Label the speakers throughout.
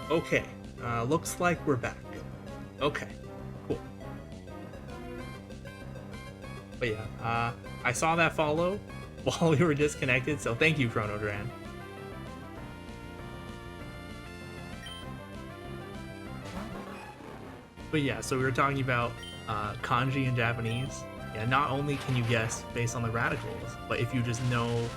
Speaker 1: Okay, looks like we're back. Okay, cool. But yeah, I saw that follow while we were disconnected, so thank you, Chrono Dran. But yeah, so we were talking about kanji in Japanese. Yeah, not only can you guess based on the radicals, but if you just know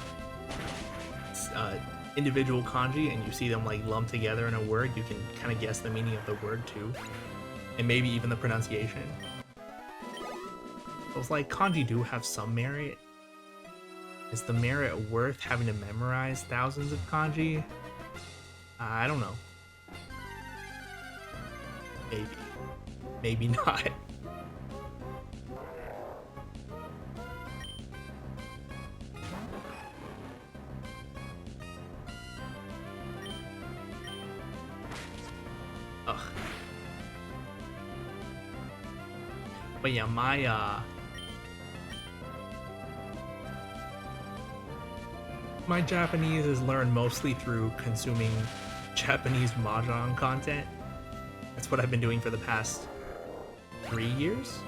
Speaker 1: uh, individual kanji and you see them like lumped together in a word, you can kind of guess the meaning of the word too, and maybe even the pronunciation. So it's like kanji do have some merit. Is the merit worth having to memorize thousands of kanji? I don't know. Maybe. Maybe not. Ugh. But yeah, my Japanese is learned mostly through consuming Japanese mahjong content. That's what I've been doing for the past 3 years.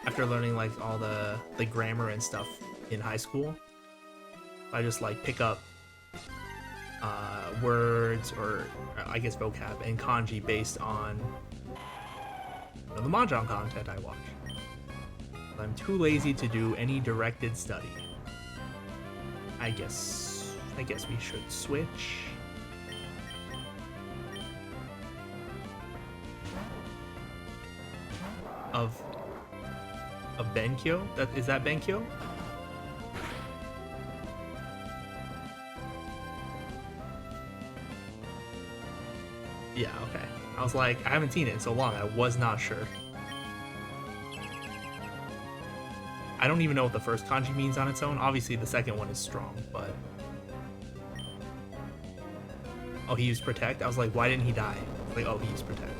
Speaker 1: After learning like all the grammar and stuff in high school, I just like pick up words or I guess vocab and kanji based on the mahjong content I watch. I'm too lazy to do any directed study. I guess we should switch. Of Benkyo? Is that Benkyo? Yeah, okay. I was like, I haven't seen it in so long, I was not sure. I don't even know what the first kanji means on its own. Obviously, the second one is strong, but... Oh, he used protect? I was like, why didn't he die? Like, oh, he used protect.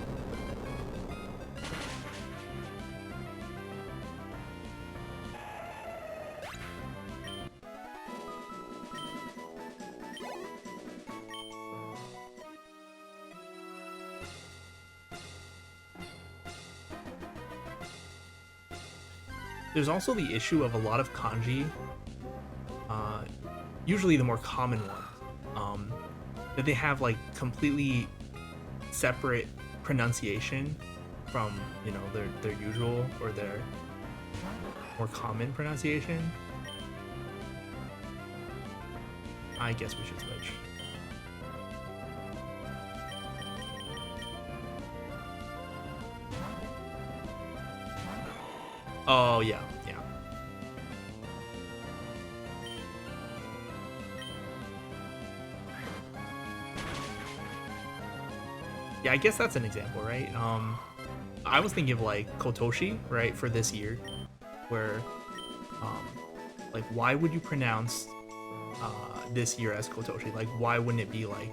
Speaker 1: There's also the issue of a lot of kanji, usually the more common ones, that they have like completely separate pronunciation from, you know, their usual or their more common pronunciation. I guess we should switch. Oh yeah, yeah. Yeah, I guess that's an example, right? I was thinking of like Kotoshi, right, for this year, where, like, why would you pronounce this year as Kotoshi? Like, why wouldn't it be like,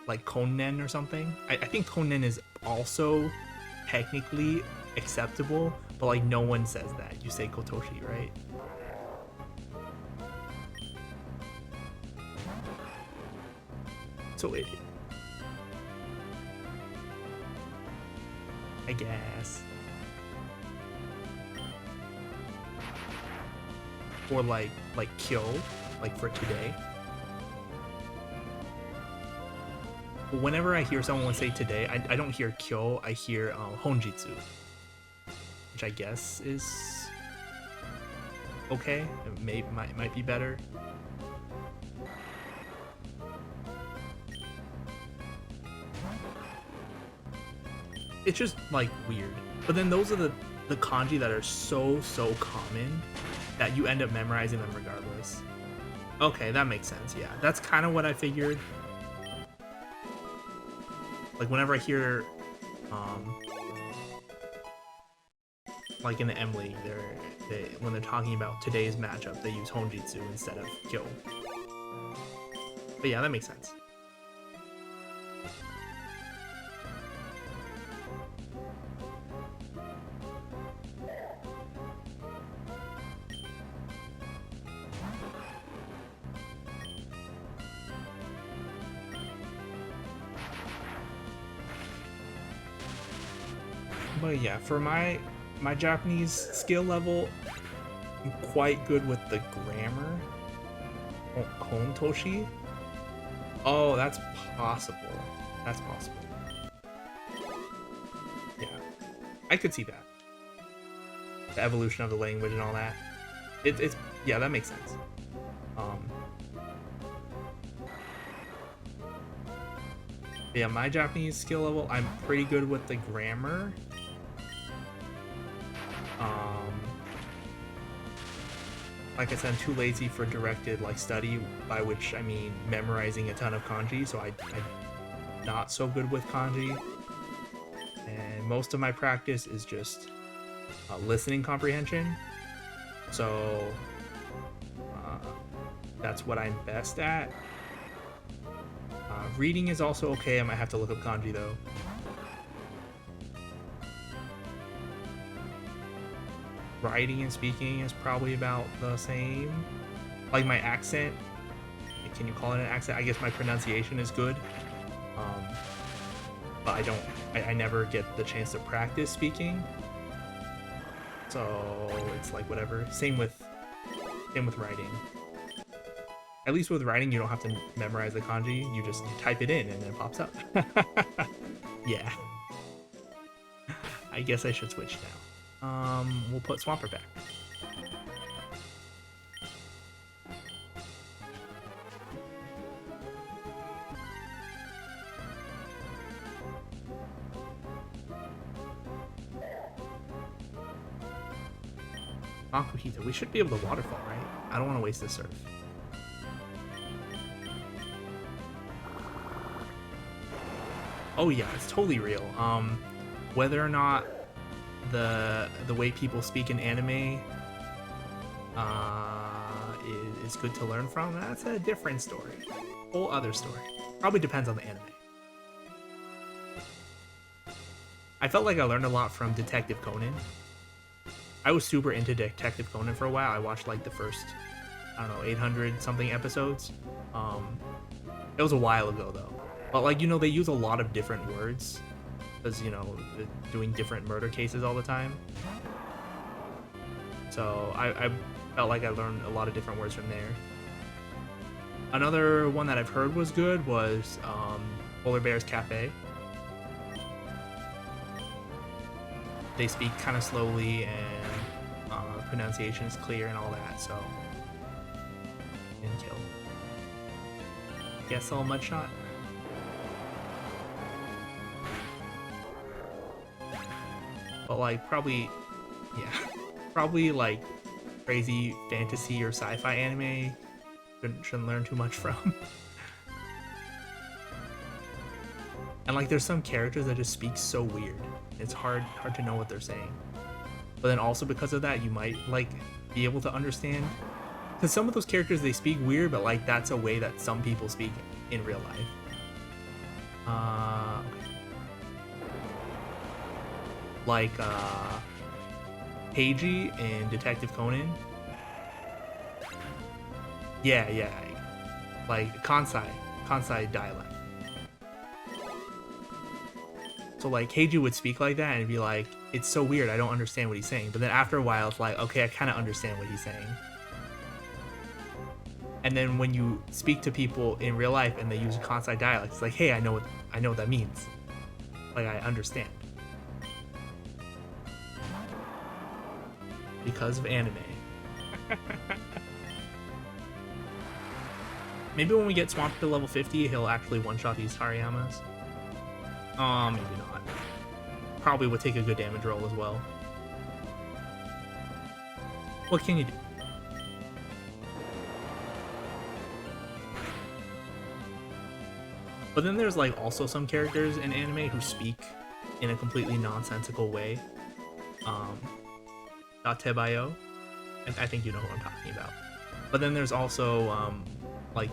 Speaker 1: like Konnen or something? I think Konnen is also technically acceptable, but like no one says that. You say Kotoshi, right? So I guess. Or like Kyo, like for today. But whenever I hear someone say today, I don't hear Kyo, I hear Honjitsu, which I guess is okay. It might be better. It's just like weird. But then those are the kanji that are so common that you end up memorizing them regardless. Okay, that makes sense. Yeah, that's kind of what I figured. Like whenever I hear, like in the M League, when they're talking about today's matchup, they use Honjitsu instead of Kyo. But yeah, that makes sense. But yeah, for my Japanese skill level, I'm quite good with the grammar. Oh, Kontoshi? Oh, that's possible. That's possible. Yeah, I could see that. The evolution of the language and all that. It's yeah, that makes sense. Um, yeah, my Japanese skill level, I'm pretty good with the grammar. Like I said, I'm too lazy for directed like study, by which I mean memorizing a ton of kanji. So I'm not so good with kanji, and most of my practice is just listening comprehension. So that's what I'm best at. Reading is also okay. I might have to look up kanji though. Writing and speaking is probably about the same. Like my accent, can you call it an accent? I guess my pronunciation is good. But I never get the chance to practice speaking. So it's like whatever. Same with writing. At least with writing, you don't have to memorize the kanji. You just type it in and then it pops up. Yeah. I guess I should switch now. We'll put Swampert back. Makuhita, we should be able to waterfall, right? I don't want to waste this surf. Oh yeah, it's totally real. Whether or not the way people speak in anime is good to learn from, that's a different story. Whole other story. Probably depends on the anime. I felt like I learned a lot from Detective Conan. I was super into Detective Conan for a while. I watched like the first, I don't know, 800 something episodes. It was a while ago though. But like, you know, they use a lot of different words. Because, you know, doing different murder cases all the time. So I felt like I learned a lot of different words from there. Another one that I've heard was good was Polar Bear's Cafe. They speak kind of slowly and pronunciation is clear and all that, so. And kill. Guess all Mudshot. But like probably, yeah, probably like crazy fantasy or sci-fi anime shouldn't learn too much from. And like there's some characters that just speak so weird. It's hard to know what they're saying. But then also because of that, you might like be able to understand. Because some of those characters, they speak weird, but like that's a way that some people speak in real life. Okay. Like Heiji in Detective Conan. Yeah, like Kansai dialect. So like Heiji would speak like that and be like, it's so weird, I don't understand what he's saying. But then after a while, it's like, okay, I kind of understand what he's saying. And then when you speak to people in real life and they use a Kansai dialect, it's like, hey, I know what that means. Like I understand. Because of anime. Maybe when we get Swampert to level 50, he'll actually one-shot these Harayamas. Maybe not. Probably would take a good damage roll as well. What can you do? But then there's like also some characters in anime who speak in a completely nonsensical way. Datebayo. I think you know who I'm talking about. But then there's also like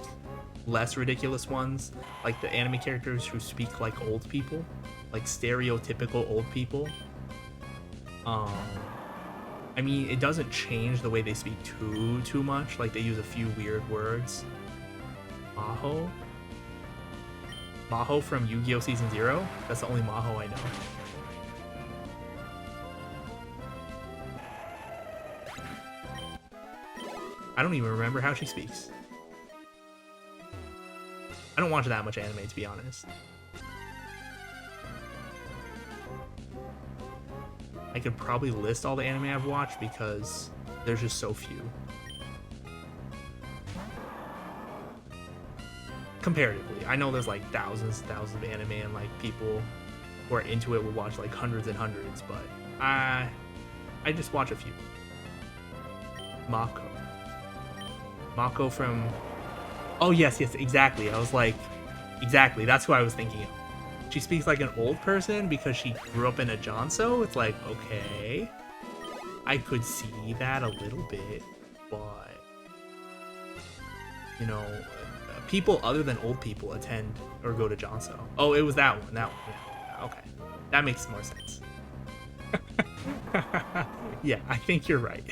Speaker 1: less ridiculous ones, like the anime characters who speak like old people, like stereotypical old people. I mean, it doesn't change the way they speak too much. Like they use a few weird words. Maho from Yu-Gi-Oh! Season 0? That's the only Maho I know. I don't even remember how she speaks. I don't watch that much anime, to be honest. I could probably list all the anime I've watched because there's just so few. Comparatively, I know there's like thousands and thousands of anime, and like people who are into it will watch like hundreds and hundreds, but I just watch a few. Mako from... Oh yes, exactly. I was like, exactly, that's who I was thinking of. She speaks like an old person because she grew up in a Jonso. It's like, okay, I could see that a little bit, but you know, people other than old people attend or go to Jonso. Oh, it was that one. Yeah. Okay, that makes more sense. Yeah, I think you're right.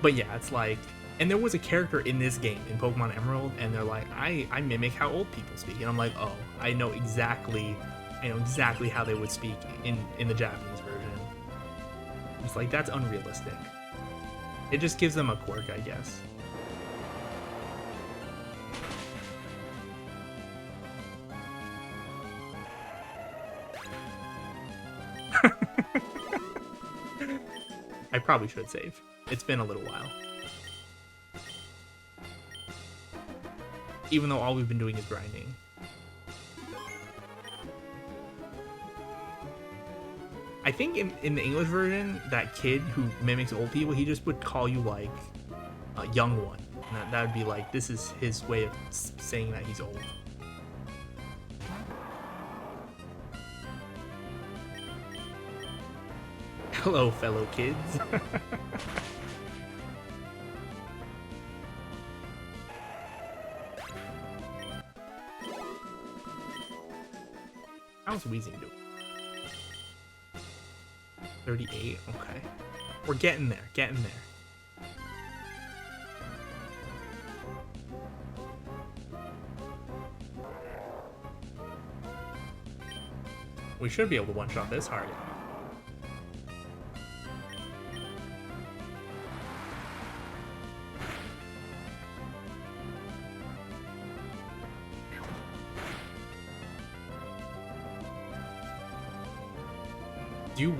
Speaker 1: But yeah, it's like, and there was a character in this game, in Pokemon Emerald, and they're like, I mimic how old people speak. And I'm like, oh, I know exactly how they would speak in the Japanese version. It's like, that's unrealistic. It just gives them a quirk, I guess. I probably should save. It's been a little while. Even though all we've been doing is grinding. I think in the English version, that kid who mimics old people, he just would call you like a young one. And that would be like, this is his way of saying that he's old. Hello, fellow kids. How's Weezing doing? 38? Okay. We're getting there, We should be able to one-shot this hard. Do you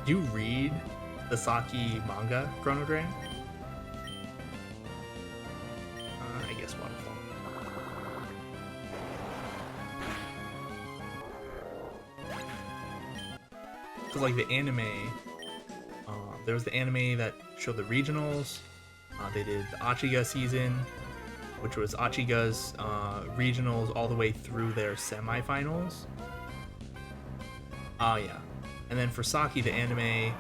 Speaker 1: do you read the Saki manga, Chronogram? I guess Waterfall. Because like the anime, there was the anime that showed the regionals. They did the Achiga season, which was Achiga's regionals all the way through their semifinals. Oh yeah, and then for Saki, the anime,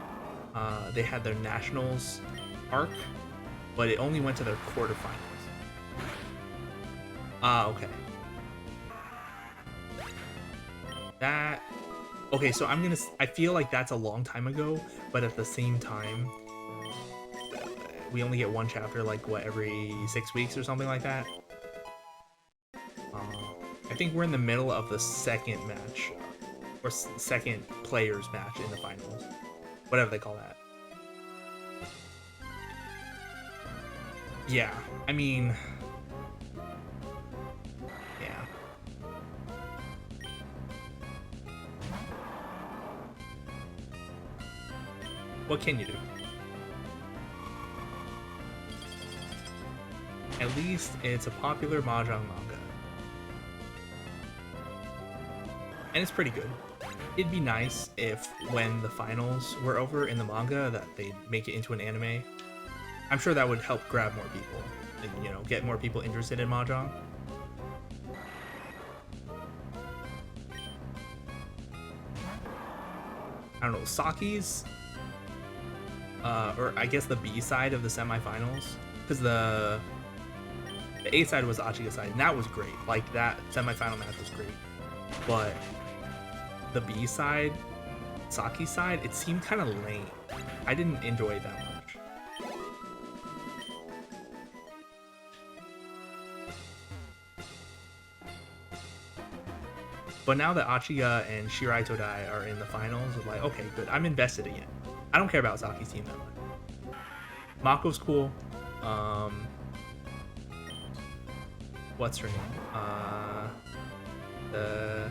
Speaker 1: they had their nationals arc, but it only went to their quarterfinals. Okay. Okay, so I feel like that's a long time ago, but at the same time, we only get one chapter, like, what, every 6 weeks or something like that? I think we're in the middle of the second match, or second players match in the finals. Whatever they call that. Yeah, I mean... yeah. What can you do? At least it's a popular Mahjong manga. And it's pretty good. It'd be nice if, when the finals were over in the manga, that they'd make it into an anime. I'm sure that would help grab more people and, you know, get more people interested in Mahjong. I don't know, Saki's, or I guess the B side of the semifinals, because the A side was Achiga side, and that was great. Like, that semifinal match was great. But the B side, Saki side, it seemed kind of lame. I didn't enjoy it that much. But now that Achiga and Shirai Todai are in the finals, I'm like, okay, good. I'm invested again. I don't care about Saki's team that much. Mako's cool. What's her name? The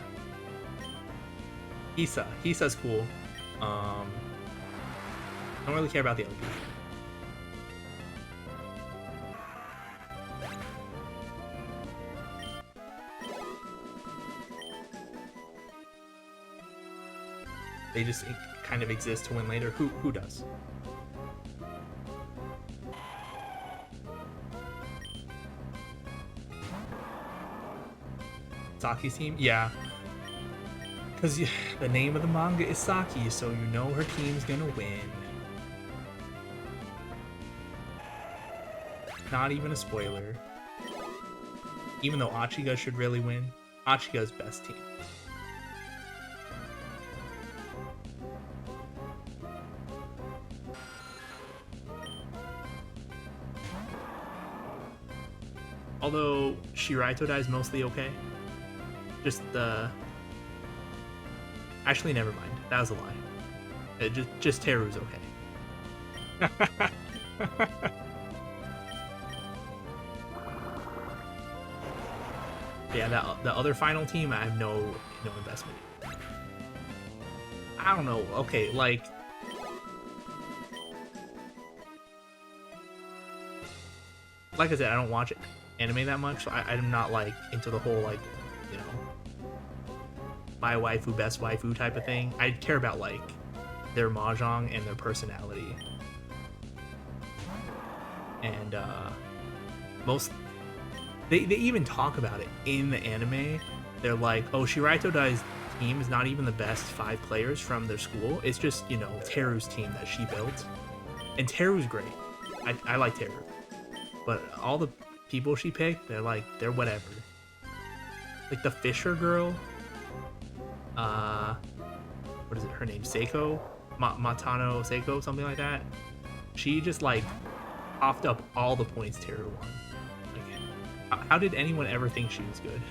Speaker 1: Hisa. Hisa's cool. I don't really care about the other people. They just kind of exist to win later. Who does? Saki's team? Yeah. Because the name of the manga is Saki, so you know her team's gonna win. Not even a spoiler. Even though Achiga should really win. Achiga's best team. Although Shiraito is mostly okay. Just the... Actually, never mind. That was a lie. Just Teru's okay. Yeah, the other final team, I have no investment in. I don't know. Okay, like... Like I said, I don't watch anime that much, so I'm not, like, into the whole, like, you know, my waifu, best waifu type of thing. I care about, like, their mahjong and their personality. And, they even talk about it in the anime. They're like, oh, Shiraito Dai's team is not even the best 5 players from their school. It's just, you know, Teru's team that she built. And Teru's great. I like Teru. But all the people she picked, they're whatever. Like the Fisher girl, what is it, her name, Seiko? Matano Seiko, something like that. She just like popped up all the points Teru won. Like, how did anyone ever think she was good?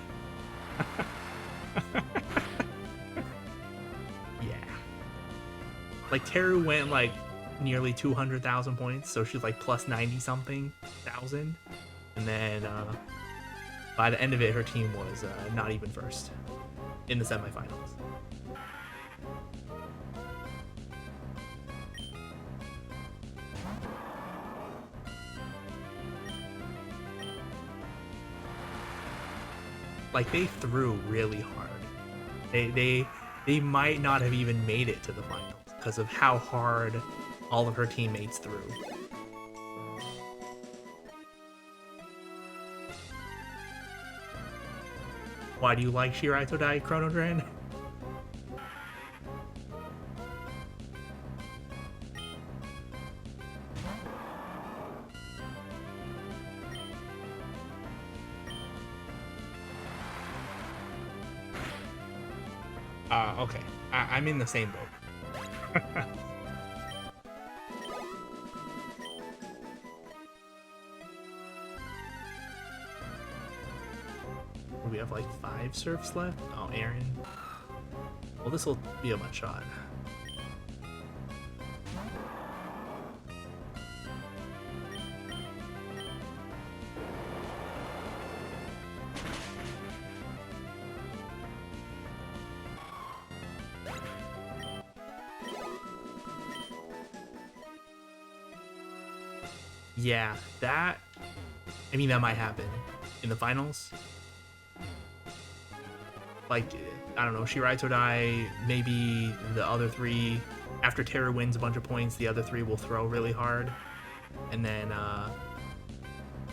Speaker 1: Yeah. Like Teru went like nearly 200,000 points, so she's like plus 90 something thousand, and then by the end of it her team was not even first in the semifinals. Like they threw really hard. They might not have even made it to the finals because of how hard all of her teammates threw. Why do you like Shiraito Dai, Chrono Dren? Okay. I'm in the same boat. We have like 5 serfs left. Oh, Aaron. Well, this will be a one shot. Yeah, that... I mean, that might happen in the finals. Like, I don't know, Shiraito Dai, maybe the other 3, after Teru wins a bunch of points, the other 3 will throw really hard. And then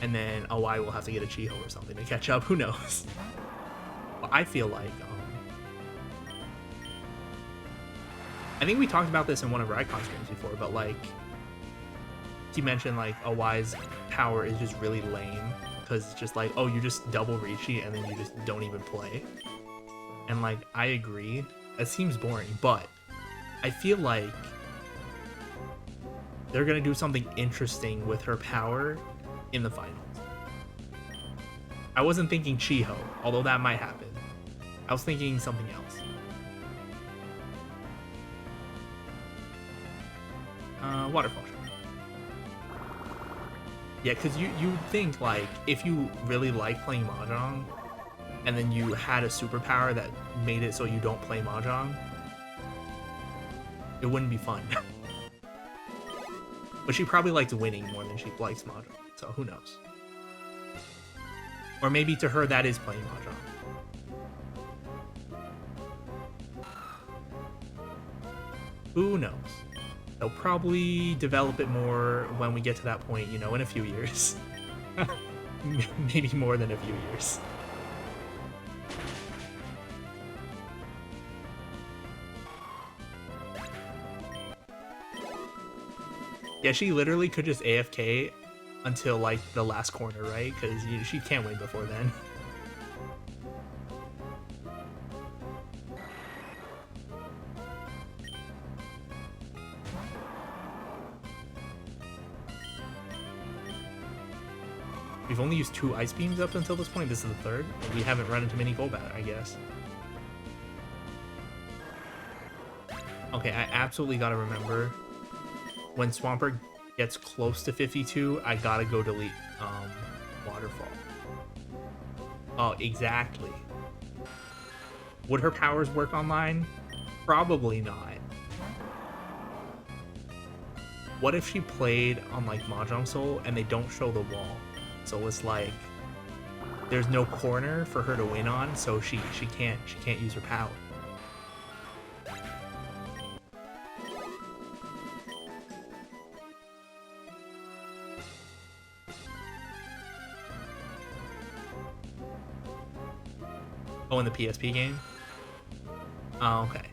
Speaker 1: Awai will have to get a Chiho or something to catch up, who knows? But I feel like, I think we talked about this in one of our icon streams before, but like, he mentioned like Awai's power is just really lame, because it's just like, oh, you just double Rishi and then you just don't even play. And like, I agree, it seems boring, but I feel like they're gonna do something interesting with her power in the finals. I wasn't thinking Chiho, although that might happen. I was thinking something else. Waterfall Shop. Yeah, because you think, like, if you really like playing Mahjong, and then you had a superpower that made it so you don't play Mahjong, it wouldn't be fun. But she probably likes winning more than she likes Mahjong, so who knows. Or maybe to her that is playing Mahjong. Who knows? They'll probably develop it more when we get to that point, you know, in a few years. Maybe more than a few years. Yeah, she literally could just AFK until, like, the last corner, right? Because she can't win before then. We've only used 2 ice beams up until this point. This is the 3rd. We haven't run into many Golbat, I guess. Okay, I absolutely gotta remember, when Swampert gets close to 52, I gotta go delete Waterfall. Oh, exactly. Would her powers work online? Probably not. What if she played on, like, Mahjong Soul and they don't show the wall? So it's like there's no corner for her to win on, so she can't use her power. Oh, in the PSP game? Oh, okay.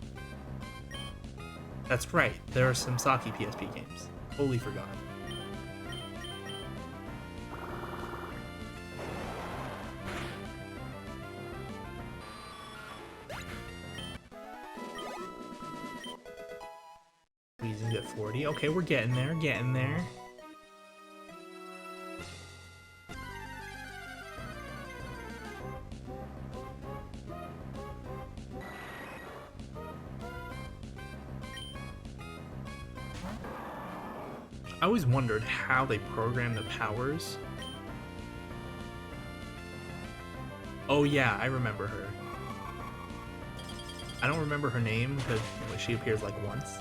Speaker 1: That's right. There are some Saki PSP games. Totally forgot. Weezing's at 40. Okay, we're getting there, getting there. I always wondered how they program the powers. Oh yeah, I remember her. I don't remember her name because she appears like once.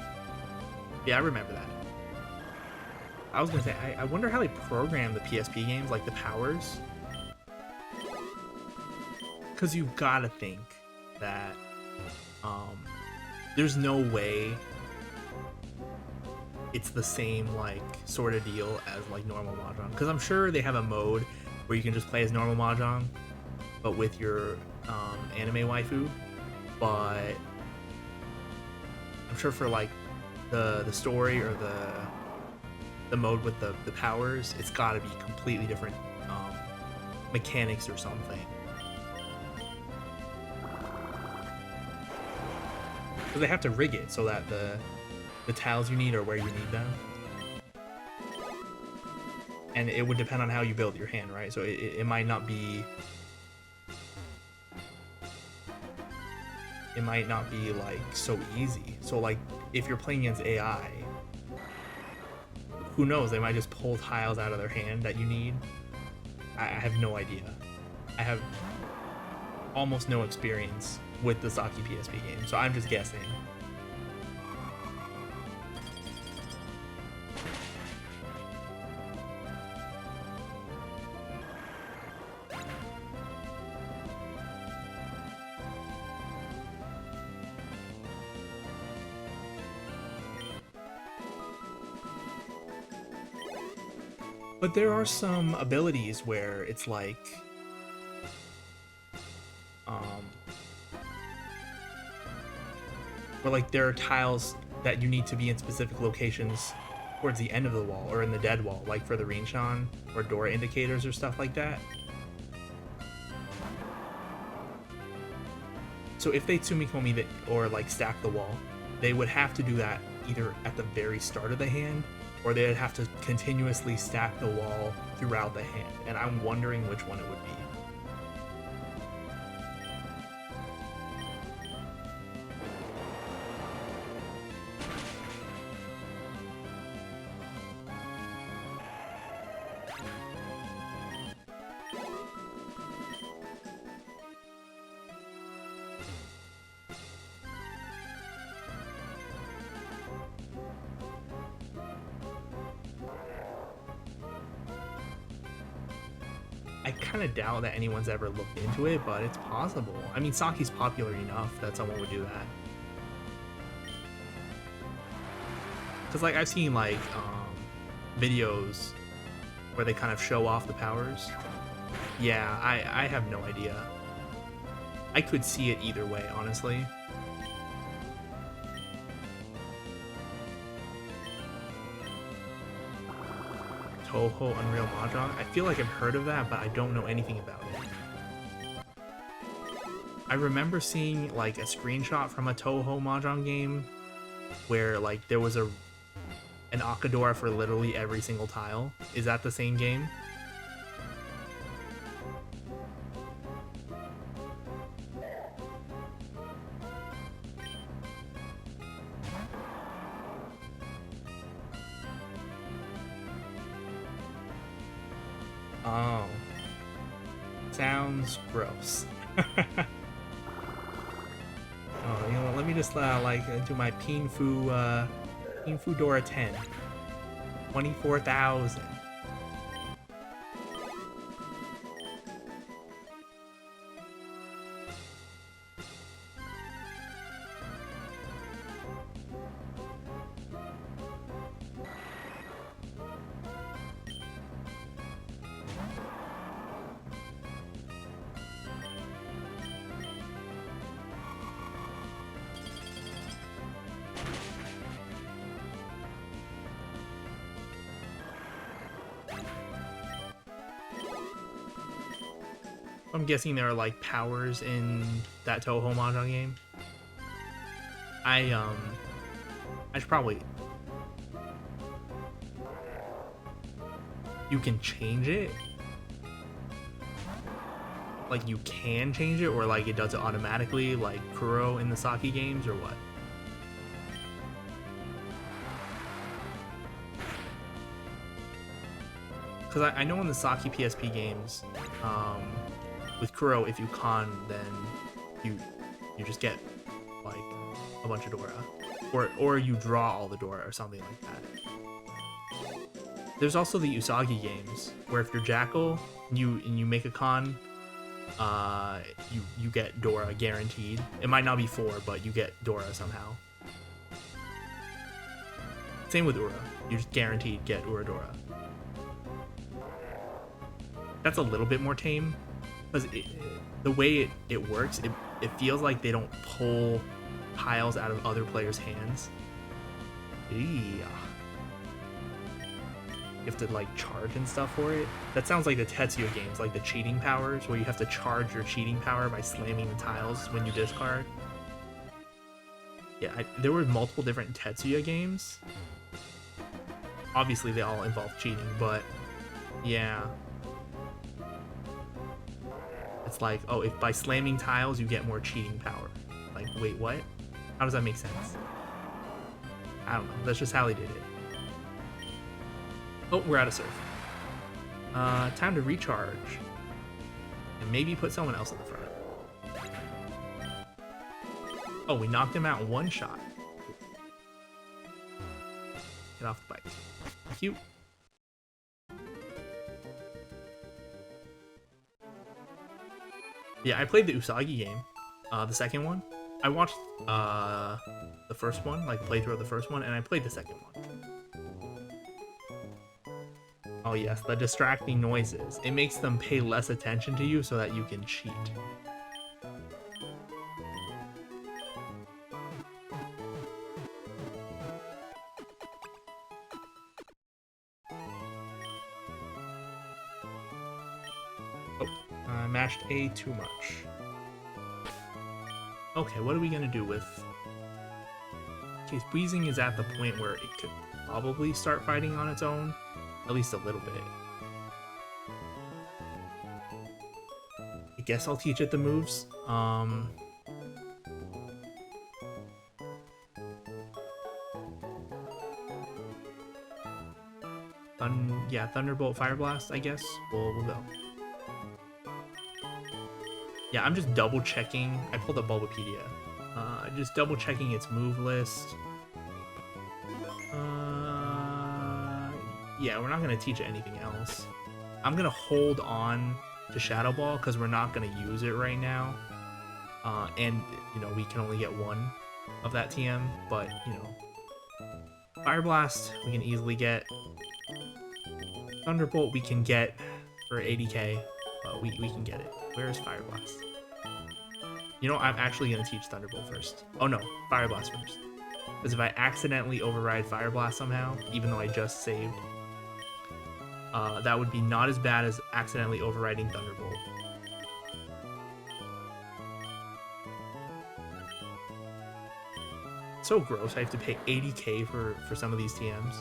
Speaker 1: Yeah, I remember that. I was gonna say, I wonder how they program the PSP games, like the powers. Because you've gotta think that there's no way it's the same, like, sort of deal as, like, normal Mahjong. Because I'm sure they have a mode where you can just play as normal Mahjong, but with your anime waifu. But I'm sure for, like, the story or the mode with the powers, it's got to be completely different mechanics or something. So they have to rig it so that the tiles you need are where you need them. And it would depend on how you build your hand, right? So it might not be... It might not be, like, so easy. So, like, if you're playing against AI, who knows? They might just pull tiles out of their hand that you need. I have no idea. I have almost no experience with the Saki PSP game, so I'm just guessing. But there are some abilities where it's like, where, like, there are tiles that you need to be in specific locations towards the end of the wall or in the dead wall, like for the Rinshan or Dora indicators or stuff like that. So if they Tsumikomi that, or, like, stack the wall, they would have to do that either at the very start of the hand, or they'd have to continuously stack the wall throughout the hand, and I'm wondering which one it would be. I kind of doubt that anyone's ever looked into it, but it's possible. I mean, Saki's popular enough that someone would do that. Because, like, I've seen, like, videos where they kind of show off the powers. Yeah, I have no idea. I could see it either way, honestly. Touhou Unreal Mahjong? I feel like I've heard of that, but I don't know anything about it. I remember seeing, like, a screenshot from a Touhou Mahjong game where, like, there was an Akadora for literally every single tile. Is that the same game? Oh. Sounds gross. Oh, you know what? Let me just do my Pinfu Dora 10. 24,000. I'm guessing there are like powers in that Touhou Mahjong game. I should probably. You can change it. Like you can change it, or like it does it automatically, like Kuro in the Saki games, or what? Because I know in the Saki PSP games, with Kuro, if you con, then you just get like a bunch of Dora, or you draw all the Dora or something like that. There's also the Usagi games where if you're Jackal and you make a con, you get Dora guaranteed. It might not be 4, but you get Dora somehow. Same with Ura, you just guaranteed get Uradora. That's a little bit more tame. Because the way it works, it feels like they don't pull tiles out of other players' hands. Yeah. You have to like charge and stuff for it. That sounds like the Tetsuya games, like the cheating powers, where you have to charge your cheating power by slamming the tiles when you discard. Yeah, there were multiple different Tetsuya games. Obviously, they all involve cheating, but yeah. It's like, oh, if by slamming tiles you get more cheating power. Like, wait, what? How does that make sense? I don't know. That's just how they did it. Oh, we're out of surf. Time to recharge. And maybe put someone else in the front. Oh, we knocked him out in one shot. Get off the bike. Cute. Yeah, I played the Usagi game, the second one. I watched the first one, like playthrough of the first one, and I played the second one. Oh yes, the distracting noises. It makes them pay less attention to you so that you can cheat. Mashed A too much. Okay, what are we gonna do with... Okay, Weezing is at the point where it could probably start fighting on its own. At least a little bit. I guess I'll teach it the moves. Yeah, Thunderbolt, Fire Blast, I guess. We'll go. Yeah, I'm just double checking. I pulled up Bulbapedia. Just double checking its move list. Yeah, we're not gonna teach it anything else. I'm gonna hold on to Shadow Ball because we're not going to use it right now. And, you know, we can only get one of that TM, but, you know, Fire Blast we can easily get. Thunderbolt we can get for 80k, but we can get it. Where is Fire Blast? You know, I'm actually going to teach Thunderbolt first. Oh no, Fire Blast first. Because if I accidentally override Fire Blast somehow, even though I just saved, that would be not as bad as accidentally overriding Thunderbolt. So gross, I have to pay 80k for some of these TMs.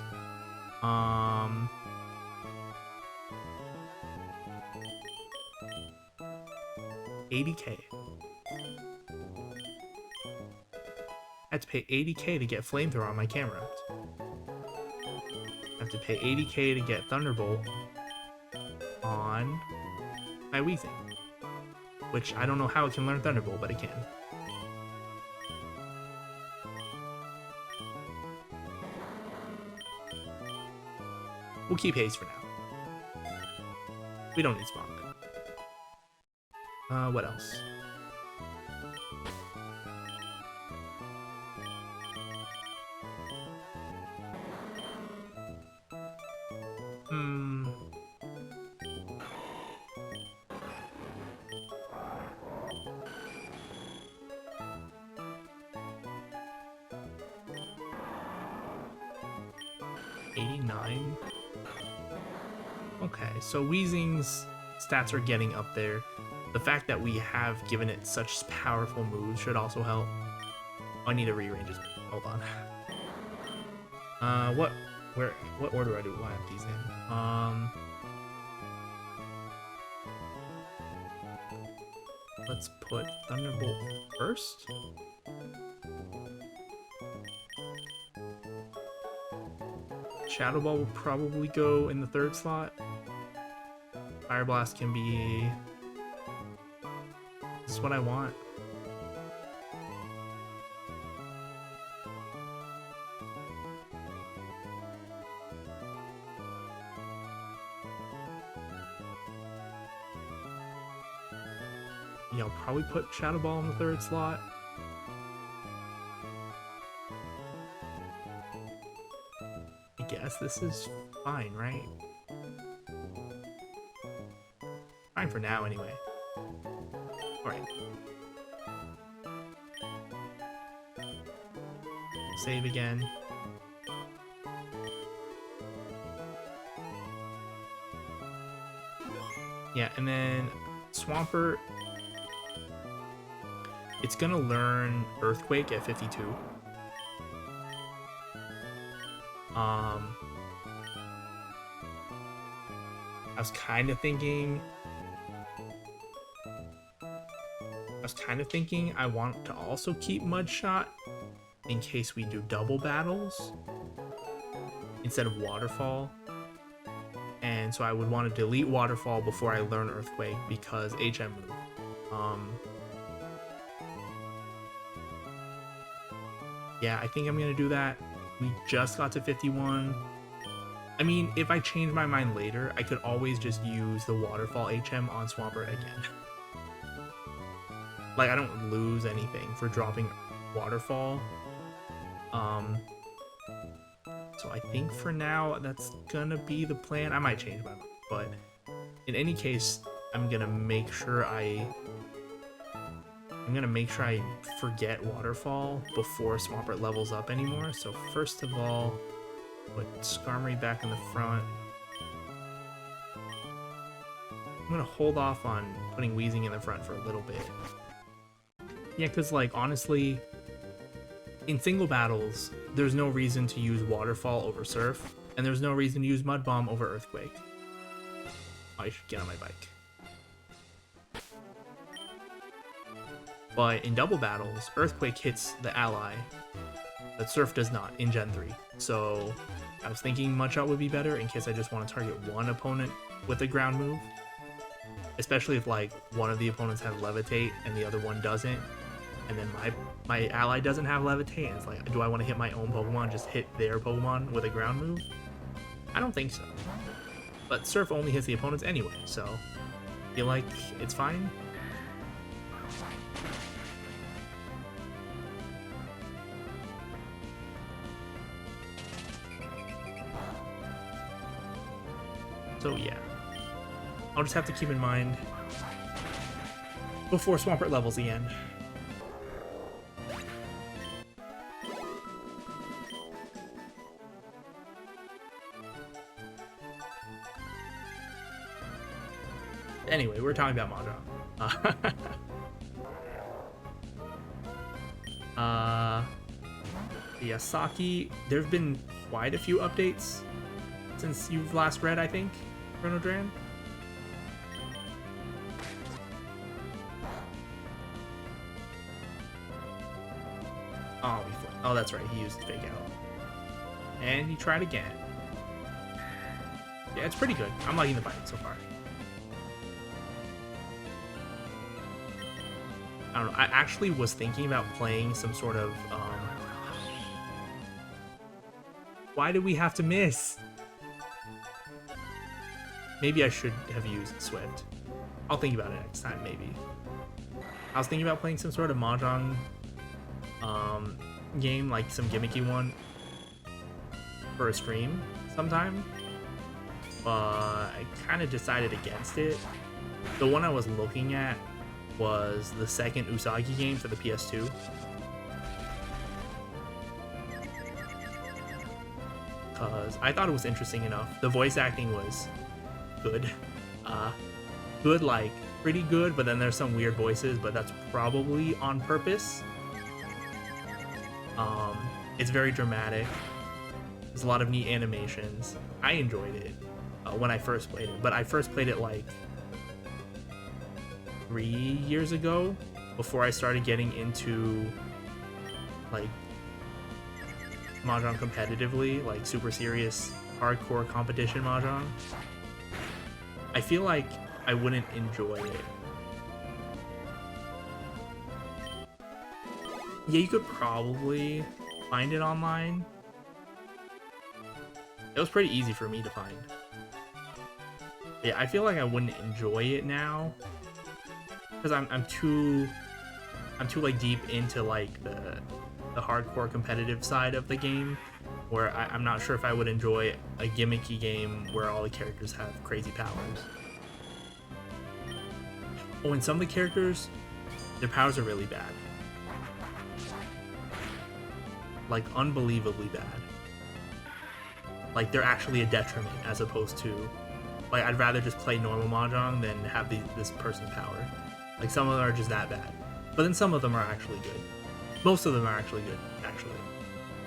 Speaker 1: 80k. I have to pay 80k to get Flamethrower on my camera. I have to pay 80k to get Thunderbolt on my Weezing. Which I don't know how it can learn Thunderbolt, but it can. We'll keep Haze for now. We don't need Smock. What else? Okay, so Weezing's stats are getting up there. The fact that we have given it such powerful moves should also help. Oh, I need to rearrange his. Hold on. What order do I have these in? Let's put Thunderbolt first. Shadow Ball will probably go in the 3rd slot. Fire Blast can be... This is what I want. Yeah, I'll probably put Shadow Ball in the 3rd slot. I guess this is fine, right? Fine for now, anyway. Alright. Save again. Yeah, and then Swampert, it's gonna learn Earthquake at 52. I was kind of thinking I want to also keep Mudshot in case we do double battles instead of Waterfall. And so I would want to delete Waterfall before I learn Earthquake because HM move. Yeah, I think I'm gonna do that. We just got to 51. I mean, if I change my mind later, I could always just use the Waterfall HM on Swampert again. Like, I don't lose anything for dropping Waterfall. So I think for now, that's gonna be the plan. I might change my mind, but in any case, I'm gonna make sure I forget Waterfall before Swampert levels up anymore. So first of all, put Skarmory back in the front. I'm gonna hold off on putting Weezing in the front for a little bit. Yeah, because, like, honestly, in single battles, there's no reason to use Waterfall over Surf, and there's no reason to use Mud Bomb over Earthquake. Oh, I should get on my bike. But in double battles, Earthquake hits the ally, but Surf does not in Gen 3. So I was thinking Mudshot would be better in case I just want to target one opponent with a ground move. Especially if, like, one of the opponents has Levitate and the other one doesn't. And then my ally doesn't have Levitate, and it's like, do I want to hit my own Pokemon, just hit their Pokemon with a ground move? I don't think so. But Surf only hits the opponents anyway, so feel like it's fine. So yeah, I'll just have to keep in mind before Swampert levels again. Anyway, we're talking about Mahjong. Yeah, Saki, there have been quite a few updates since you've last read, I think, Chronodran. Oh, that's right, he used Fake Out. And he tried again. Yeah, it's pretty good. I'm liking the fight so far. I don't know, I actually was thinking about playing some sort of, why did we have to miss? Maybe I should have used Swift. I'll think about it next time, maybe. I was thinking about playing some sort of Mahjong game, like some gimmicky one for a stream sometime, but I kind of decided against it. The one I was looking at was the second Usagi game for the PS2. Because I thought it was interesting enough. The voice acting was good. Good, like, pretty good, but then there's some weird voices, but that's probably on purpose. It's very dramatic. There's a lot of neat animations. I enjoyed it when I first played it, but I first played it like 3 years ago, before I started getting into like Mahjong competitively, like super serious hardcore competition Mahjong. I feel like I wouldn't enjoy it. Yeah, you could probably find it online. It was pretty easy for me to find. Yeah, I feel like I wouldn't enjoy it now because I'm too like deep into like the hardcore competitive side of the game, where I'm not sure if I would enjoy a gimmicky game where all the characters have crazy powers. Oh, and some of the characters, their powers are really bad. Like, unbelievably bad. Like, they're actually a detriment, as opposed to... Like, I'd rather just play normal Mahjong than have this person's power. Like, some of them are just that bad. But then some of them are actually good. Most of them are actually good, actually.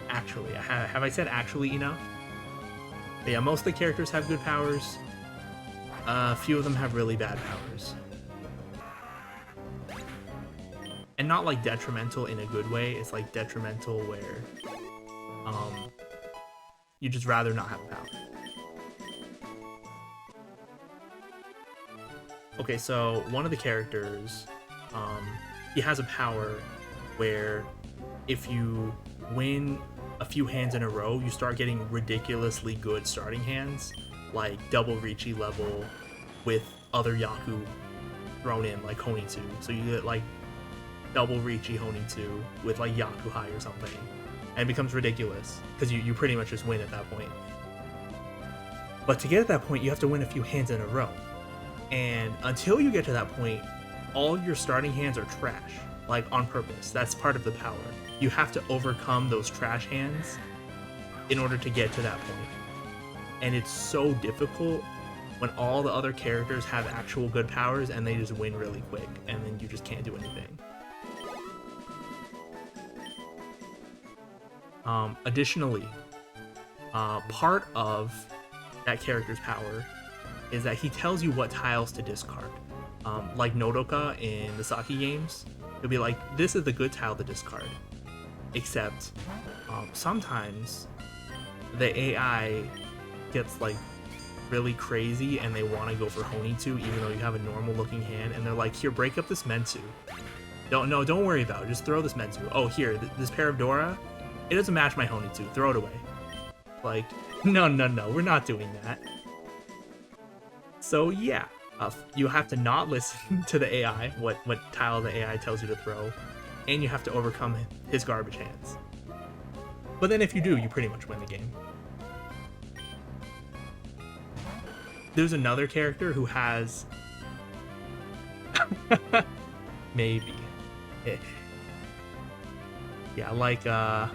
Speaker 1: Actually, have I said actually enough? But yeah, most of the characters have good powers. A few of them have really bad powers. And not like detrimental in a good way, it's like detrimental where you just rather not have power. Okay, so one of the characters, he has a power where if you win a few hands in a row, you start getting ridiculously good starting hands, like double Riichi level with other Yaku thrown in, like Honitsu. So you get like double Riichi Honitsu with like Yaku High or something, and it becomes ridiculous because you pretty much just win at that point. But to get at that point, you have to win a few hands in a row, and until you get to that point, all your starting hands are trash, like on purpose. That's part of the power. You have to overcome those trash hands in order to get to that point, and it's so difficult when all the other characters have actual good powers and they just win really quick, and then you just can't do anything. Additionally, part of that character's power is that he tells you what tiles to discard. Like Nodoka in the Saki games, it'll be like, this is the good tile to discard. Except, sometimes the AI gets like really crazy and they want to go for Honitsu even though you have a normal looking hand, and they're like, here, break up this Mentsu. Don't worry about it, just throw this Mentsu. Oh, here, this pair of Dora, it doesn't match my Honitsu, throw it away. Like, no, we're not doing that. So yeah, You have to not listen to the AI, what tile the AI tells you to throw, and you have to overcome his garbage hands. But then if you do, you pretty much win the game. There's another character who has... maybe. Yeah, like, that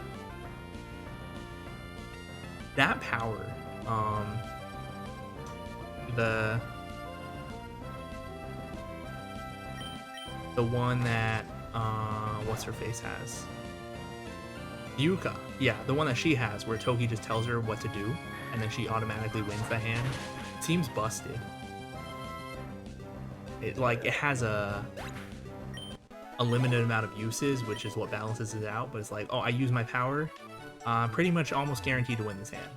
Speaker 1: power, the one that, what's her face has? Yuka. Yeah, the one that she has, where Toki just tells her what to do, and then she automatically wins the hand. It seems busted. It has a limited amount of uses, which is what balances it out, but it's like, oh, I use my power, pretty much almost guaranteed to win this hand.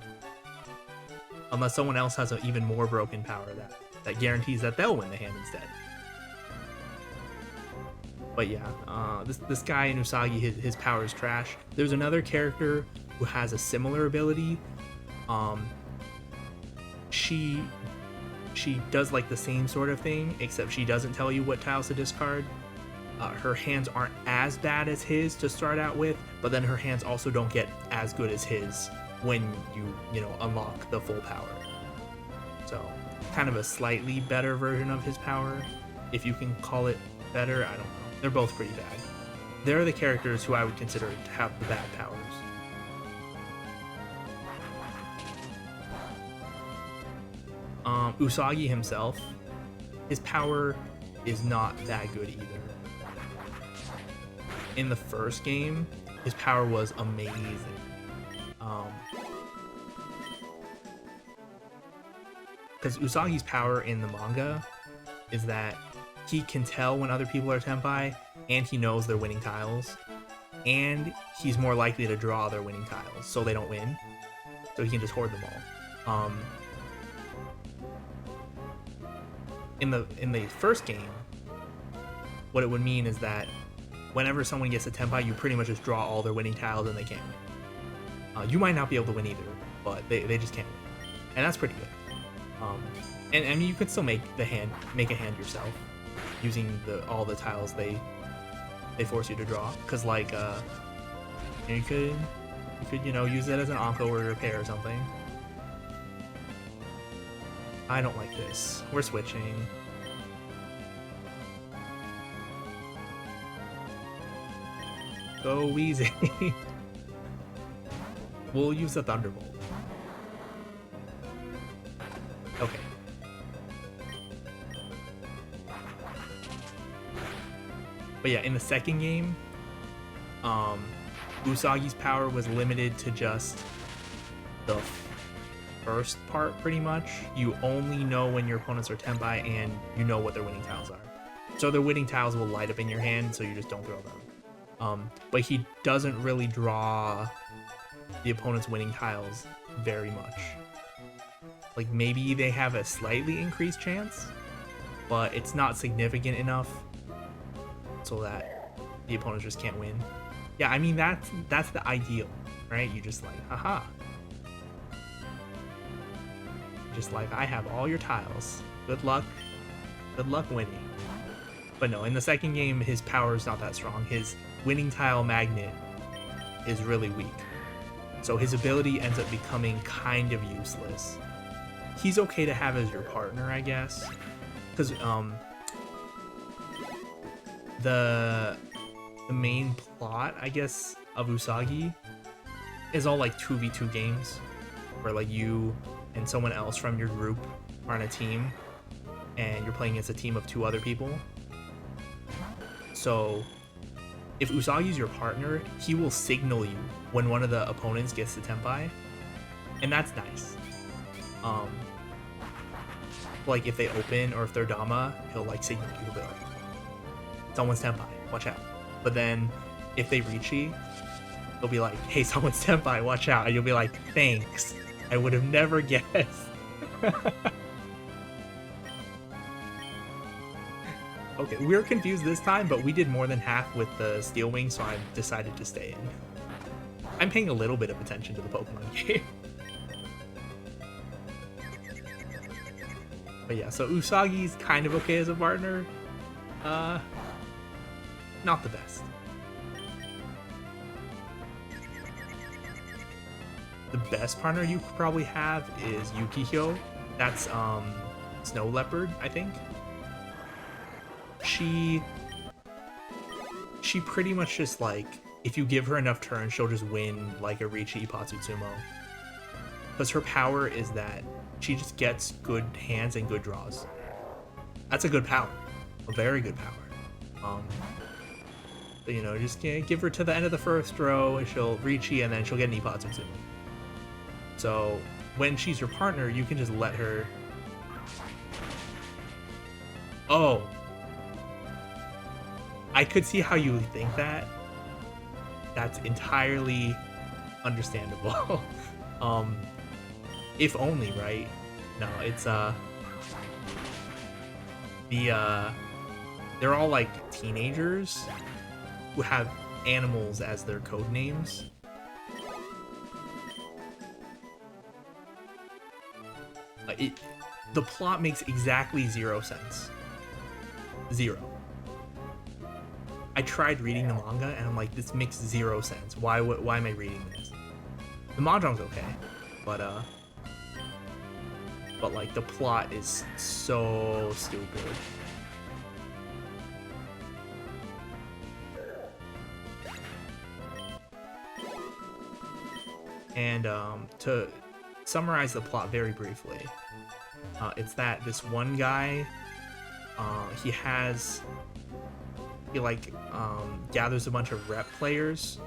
Speaker 1: Unless someone else has an even more broken power that guarantees that they'll win the hand instead. But yeah, this guy in Usagi, his power is trash. There's another character who has a similar ability. She does like the same sort of thing, except she doesn't tell you what tiles to discard. Her hands aren't as bad as his to start out with, but then her hands also don't get as good as his when you know, unlock the full power. So kind of a slightly better version of his power, if you can call it better. I don't know. They're both pretty bad. They're the characters who I would consider to have the bad powers. Usagi himself, his power is not that good either. In the first game, his power was amazing. Because Usagi's power in the manga is that he can tell when other people are Tenpai, and he knows they're winning tiles, and he's more likely to draw their winning tiles, so they don't win. So he can just hoard them all. In the first game, what it would mean is that whenever someone gets a Tenpai, you pretty much just draw all their winning tiles and they can't win. You might not be able to win either, but they just can't win. And that's pretty good. And I mean, you could still make a hand yourself using all the tiles they force you to draw. Cause like, you could use it as an Anko or repair or something. I don't like this. We're switching. Go easy. We'll use the Thunderbolt. Okay. But yeah, in the second game, Usagi's power was limited to just the first part, pretty much. You only know when your opponents are Tenpai, and you know what their winning tiles are. So their winning tiles will light up in your hand, so you just don't throw them. But he doesn't really draw the opponent's winning tiles very much. Like, maybe they have a slightly increased chance, but it's not significant enough so that the opponents just can't win. Yeah, I mean, that's the ideal, right? You just like, haha. Just like, I have all your tiles. Good luck winning. But no, in the second game, his power is not that strong. His winning tile magnet is really weak. So his ability ends up becoming kind of useless. He's okay to have as your partner, I guess. Because the main plot, I guess, of Usagi is all like 2v2 games where like you and someone else from your group are on a team and you're playing against a team of 2 other people. So if Usagi's your partner, he will signal you when one of the opponents gets to Tenpai, and that's nice. Like if they open or if they're Dama, he'll like signal you. He'll be like, someone's Tenpai, watch out. But then if they Riichi, he'll be like, hey, someone's Tenpai, watch out. And you'll be like, thanks. I would have never guessed. Okay, we were confused this time, but we did more than half with the Steel Wing, so I decided to stay in. I'm paying a little bit of attention to the Pokemon game. But yeah, so Usagi's kind of okay as a partner. Not the best. The best partner you could probably have is Yukihyo. That's Snow Leopard, I think. She pretty much just like, if you give her enough turns, she'll just win like a Riichi Patsutsumo. Because her power is that she just gets good hands and good draws. That's a good power. A very good power. But, you know, just give her to the end of the first row and she'll Riichi and then she'll get an Ippatsutsumi. So when she's your partner, you can just let her... Oh. I could see how you would think that. That's entirely understandable. If only, right? No, it's they're all like teenagers who have animals as their code names. The plot makes exactly 0 sense. 0. I tried reading the manga and I'm like, this makes 0 sense. Why am I reading this? The mahjong's okay, but like the plot is so stupid. And to summarize the plot very briefly, it's that this one guy, he gathers a bunch of rep players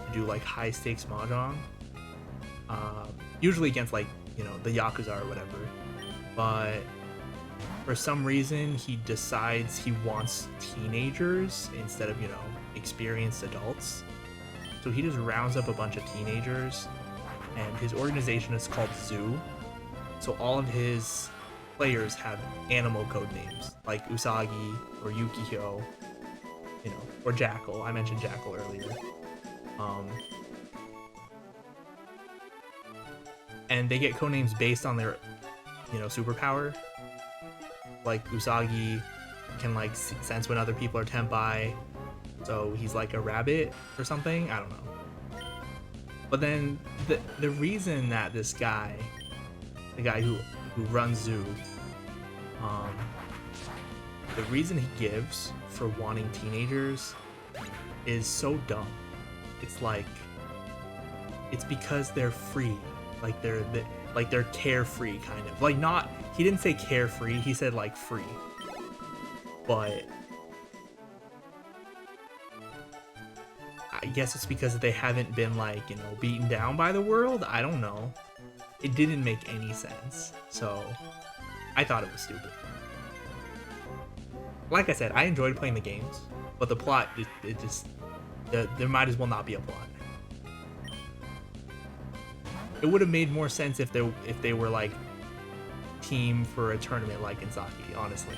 Speaker 1: to do like high stakes mahjong, usually against like, you know, the Yakuza or whatever. But for some reason he decides he wants teenagers instead of, you know, experienced adults. So he just rounds up a bunch of teenagers, and his organization is called Zoo. So all of his players have animal code names like Usagi or Yukihyo, you know, or Jackal. I mentioned Jackal earlier. And they get codenames based on their, you know, superpower. Like Usagi can like sense when other people are tenpai, so he's like a rabbit or something. I don't know. But then the reason that this guy, the guy who runs Zoo, the reason he gives for wanting teenagers is so dumb. It's like, it's because they're free. Like they're carefree, kind of. Like, not, he didn't say carefree, he said like free. But I guess it's because they haven't been like, you know, beaten down by the world. I don't know. It didn't make any sense. So I thought it was stupid. Like I said, I enjoyed playing the games, but the plot, it just, there might as well not be a plot. It would have made more sense if they were like team for a tournament like in Saki, honestly.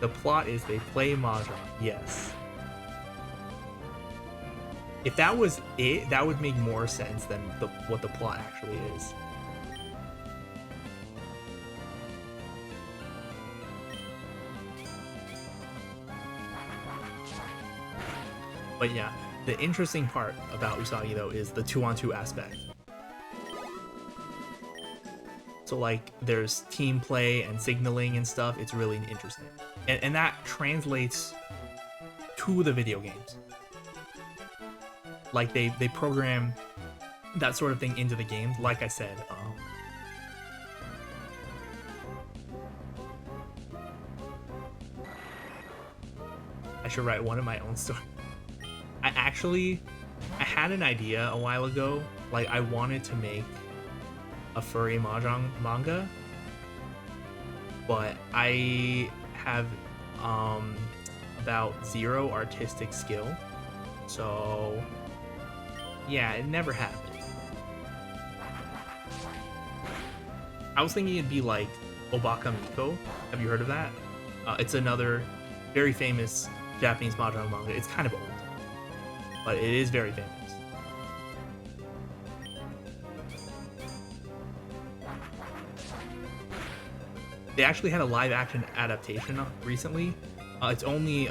Speaker 1: The plot is they play mahjong, yes. If that was it, that would make more sense than what the plot actually is. But yeah, the interesting part about Usagi though is the 2-on-2 aspect. So like there's team play and signaling and stuff. It's really interesting. And that translates to the video games. Like they program that sort of thing into the games. Like I said, I should write one of my own stories. I had an idea a while ago. Like, I wanted to make a furry mahjong manga, but I have about 0 artistic skill, so yeah, it never happened. I was thinking it'd be like Obaka Miko. Have you heard of that? It's another very famous Japanese mahjong manga. It's kind of old, but it is very famous. They actually had a live action adaptation recently. It's only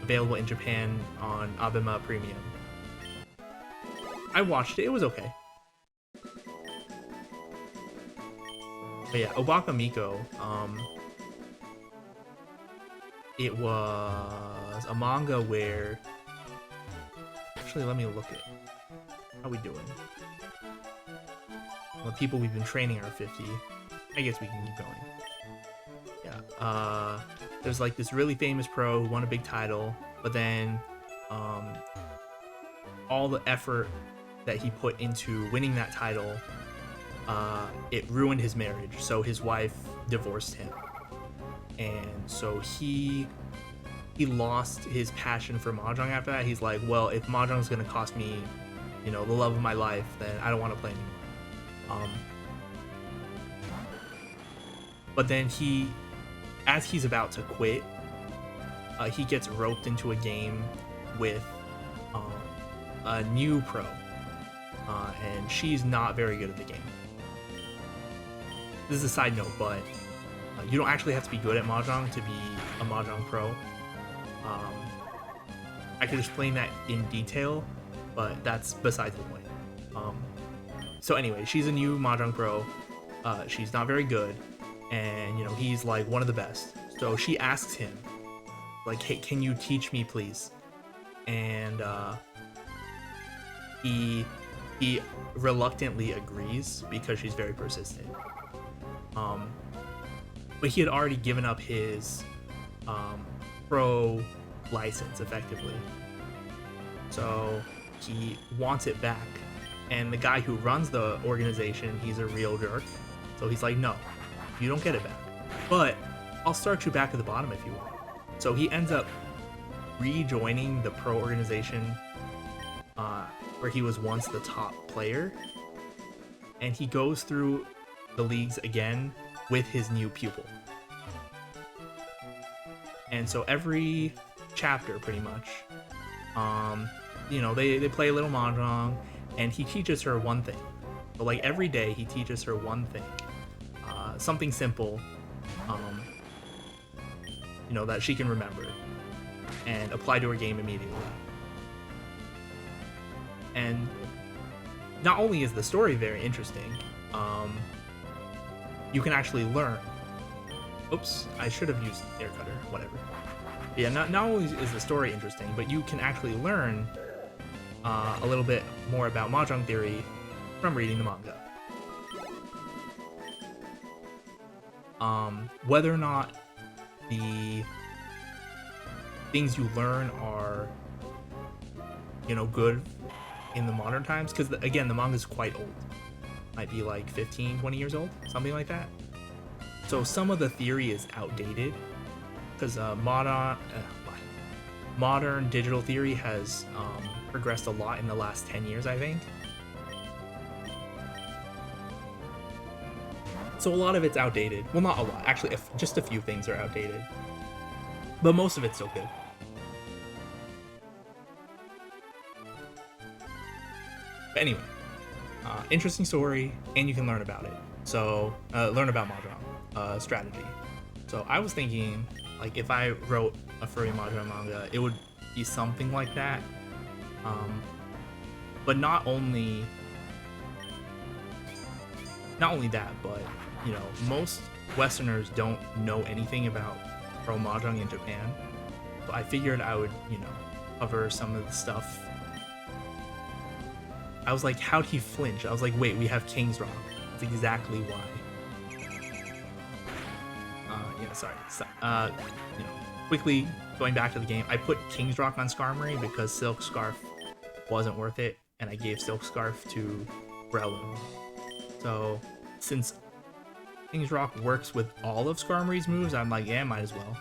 Speaker 1: available in Japan on Abema Premium. I watched it. It was okay. But yeah, Obaka Miko. It was a manga where. Actually, let me look at. How we doing? Well, the people we've been training are 50. I guess we can keep going. Yeah. There's like this really famous pro who won a big title, but then all the effort that he put into winning that title, it ruined his marriage. So his wife divorced him, and so he lost his passion for mahjong after that. He's like, well, if mahjong's gonna cost me, the love of my life, then I don't want to play anymore. But then as he's about to quit, he gets roped into a game with a new pro, and she's not very good at the game. This is a side note, but you don't actually have to be good at mahjong to be a mahjong pro. I could explain that in detail, but that's besides the point. So anyway, she's a new mahjong pro. She's not very good, and he's like one of the best. So she asks him, like, "Hey, can you teach me, please?" And he reluctantly agrees because she's very persistent. But he had already given up his pro license effectively, so he wants it back. And the guy who runs the organization, he's a real jerk, so he's like, no, you don't get it back, but I'll start you back at the bottom if you want. So he ends up rejoining the pro organization where he was once the top player, and he goes through the leagues again with his new pupil. And so every chapter, pretty much, they play a little mahjong, and he teaches her one thing. But like every day, he teaches her one thing, something simple, that she can remember and apply to her game immediately. And not only is the story very interesting, you can actually learn. Oops, I should have used air cutter, whatever. Yeah, not only is the story interesting, but you can actually learn a little bit more about mahjong theory from reading the manga. Whether or not the things you learn are, good in the modern times, because again, the manga is quite old. Might be like 15, 20 years old, something like that. So some of the theory is outdated, because modern digital theory has progressed a lot in the last 10 years, I think. So a lot of it's outdated. Well, not a lot. Actually, just a few things are outdated. But most of it's still good. But anyway, interesting story, and you can learn about it. So, learn about mahjong strategy. So I was thinking, like, if I wrote a furry mahjong manga, it would be something like that. But not only that, but most Westerners don't know anything about pro mahjong in Japan. So I figured I would, cover some of the stuff. I was like, how'd he flinch? I was like, wait, we have King's Rock. That's exactly why. Sorry. Quickly going back to the game, I put King's Rock on Skarmory because Silk Scarf wasn't worth it, and I gave Silk Scarf to Breloom. So since King's Rock works with all of Skarmory's moves, I'm like, yeah, might as well.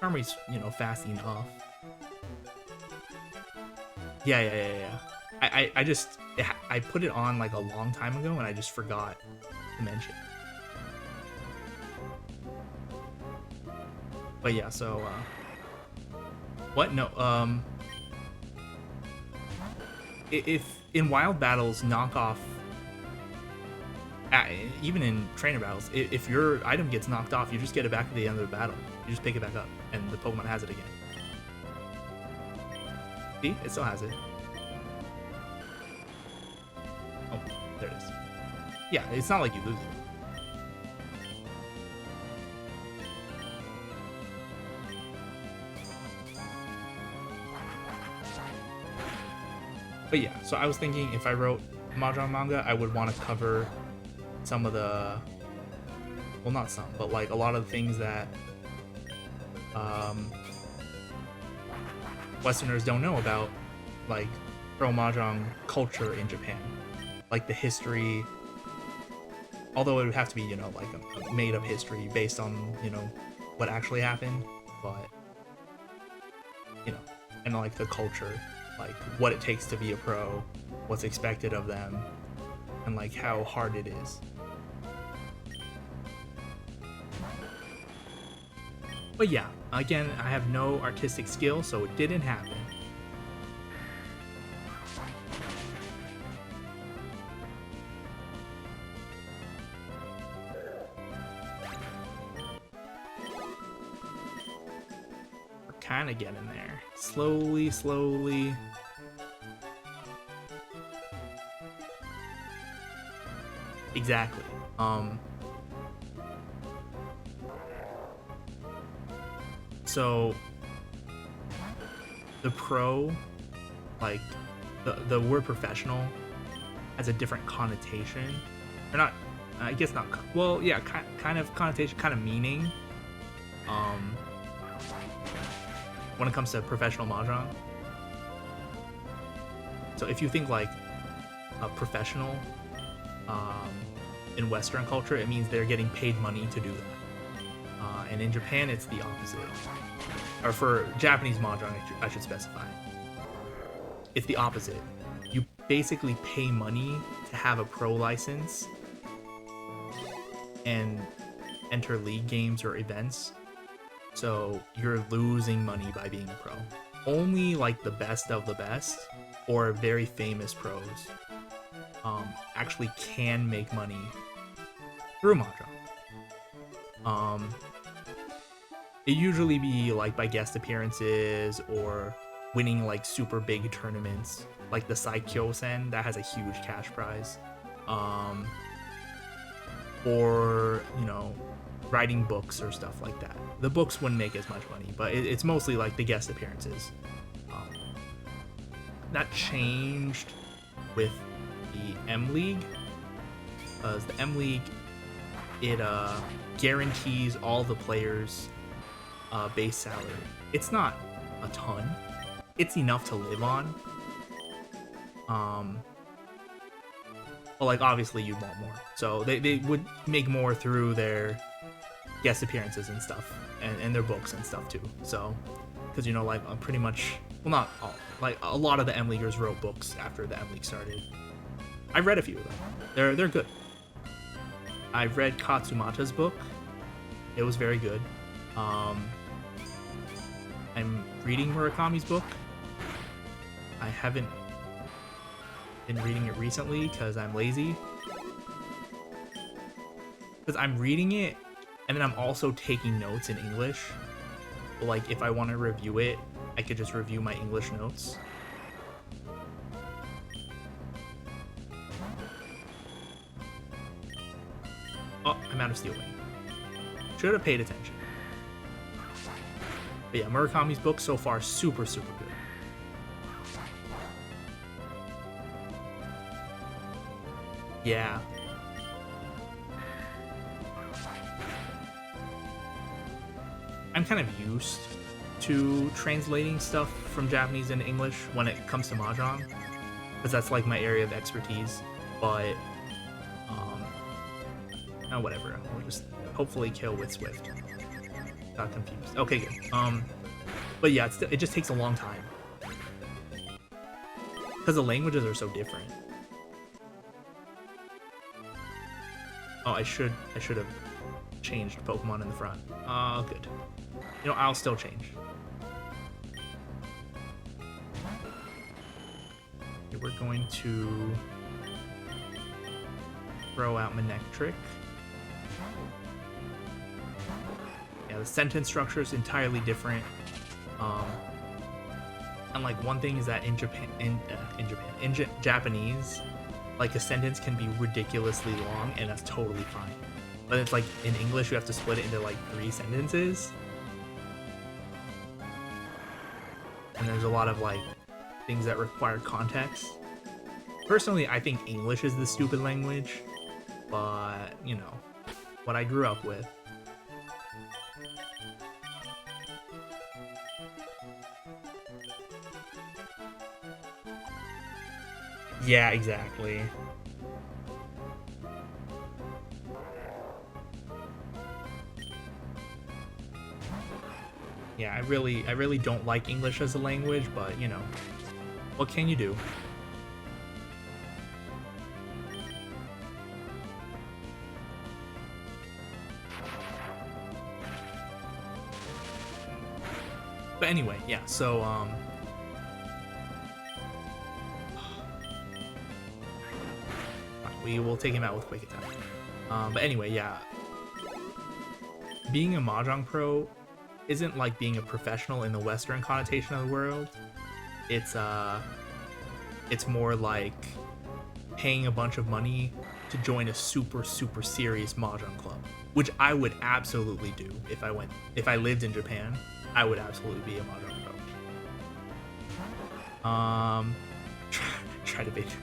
Speaker 1: Skarmory's, fast enough. Yeah. I put it on like a long time ago, and I just forgot to mention. But yeah, so what? No, if in Wild Battles, knock off uh, even in trainer battles, if your item gets knocked off, you just get it back at the end of the battle. You just pick it back up, and the Pokemon has it again. See? It still has it. Oh, there it is. Yeah, it's not like you lose it. But yeah, so I was thinking if I wrote Mahjong manga, I would want to cover some of the, well, not some, but like a lot of the things that Westerners don't know about, like pro Mahjong culture in Japan, like the history. Although it would have to be, you know, like a made-up history based on, you know, what actually happened, but you know, and like the culture, like what it takes to be a pro, what's expected of them, and like how hard it is. But yeah, again, I have no artistic skill, so it didn't happen. We're kind of getting there. Slowly, slowly. Exactly. So the pro, like the word professional has a different connotation. Or not, I guess not, well, yeah, kind of connotation, kind of meaning. When it comes to professional Mahjong. So if you think like a professional in Western culture, it means they're getting paid money to do that. And in Japan, it's the opposite. Or for Japanese Mahjong, I should specify. It's the opposite. You basically pay money to have a pro license and enter league games or events. So you're losing money by being a pro. Only like the best of the best or very famous pros actually can make money through Mahjong. It usually be like by guest appearances or winning like super big tournaments, like the Saikyo-sen that has a huge cash prize, or you know, writing books or stuff like that. The books wouldn't make as much money, but it's mostly like the guest appearances. That changed with the M League, because the M League, it guarantees all the players base salary. It's not a ton. It's enough to live on. But like obviously you'd want more. So they would make more through their guest appearances and stuff, and their books and stuff too. So, because you know, like pretty much, well, not all, like a lot of the M Leaguers wrote books after the M League started. I've read a few of them. They're good. I've read Katsumata's book. It was very good. I'm reading Murakami's book. I haven't been reading it recently because I'm lazy. Because I'm reading it and then I'm also taking notes in English. But like if I want to review it, I could just review my English notes. Oh, I'm out of Steel Wing. Should have paid attention. But yeah, Murakami's book so far super, super good. Yeah. I'm kind of used to translating stuff from Japanese into English when it comes to Mahjong, because that's like my area of expertise. But oh, whatever. I'll just hopefully kill with Swift. Got confused. Okay, good. But yeah, it just takes a long time because the languages are so different. Oh, I should have changed Pokemon in the front. Good. You know, I'll still change. Okay, we're going to throw out my neck trick. Yeah, the sentence structure is entirely different. And like one thing is that in Japanese, like a sentence can be ridiculously long, and that's totally fine. But it's like in English, you have to split it into like 3 sentences. And there's a lot of like things that require context. Personally, I think English is the stupid language, but you know, what I grew up with. Yeah, exactly. Yeah, I really don't like English as a language, but you know, what can you do? But anyway, yeah, so we will take him out with Quick Attack. But anyway, yeah, being a Mahjong pro isn't like being a professional in the Western connotation of the world. It's more like paying a bunch of money to join a super serious Mahjong club, which I would absolutely do if I lived in Japan. I would absolutely be a Mahjong pro. Try to bait.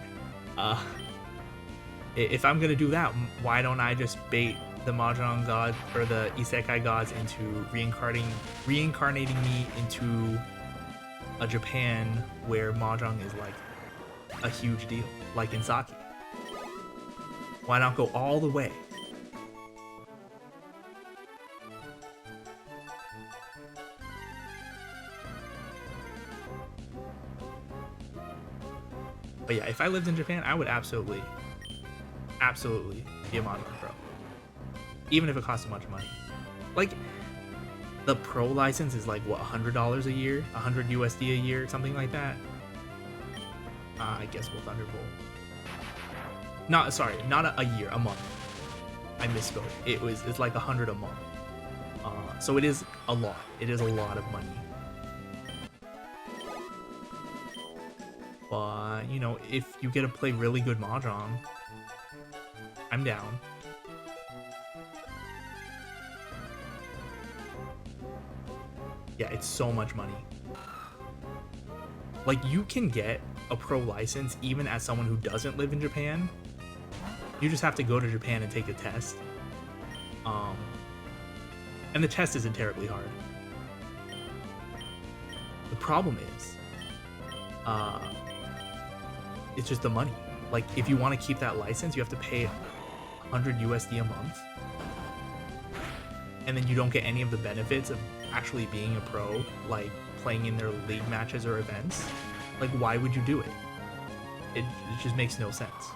Speaker 1: If I'm gonna do that, why don't I just bait the Mahjong god or the Isekai gods into reincarnating me into a Japan where Mahjong is like a huge deal, like in Saki? Why not go all the way? But yeah, if I lived in Japan, I would absolutely be a Mahjong pro. Even if it costs a bunch of money. Like, the pro license is like, what, $100 a year? 100 USD a year? Something like that? I guess we'll Thunderbolt. Not a year, a month. I misspoke. It's like 100 a month. So it is a lot. It is a lot of money. But, you know, if you get to play really good Mahjong, I'm down. Yeah, it's so much money. Like, you can get a pro license even as someone who doesn't live in Japan. You just have to go to Japan and take a test. And the test isn't terribly hard. The problem is, it's just the money. Like, if you want to keep that license, you have to pay 100 USD a month. And then you don't get any of the benefits of actually being a pro, like playing in their league matches or events. Like, why would you do it? It just makes no sense.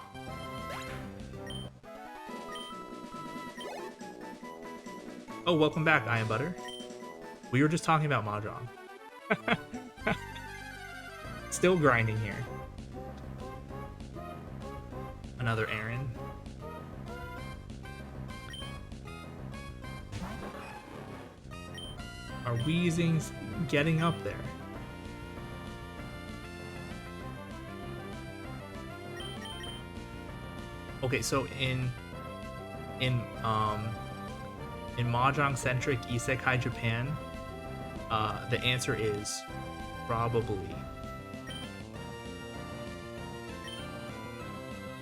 Speaker 1: Oh, welcome back, I Am Butter. We were just talking about Mahjong. Still grinding here. Another Aaron. Are Weezings getting up there? Okay, so in Mahjong-centric Isekai Japan, the answer is probably.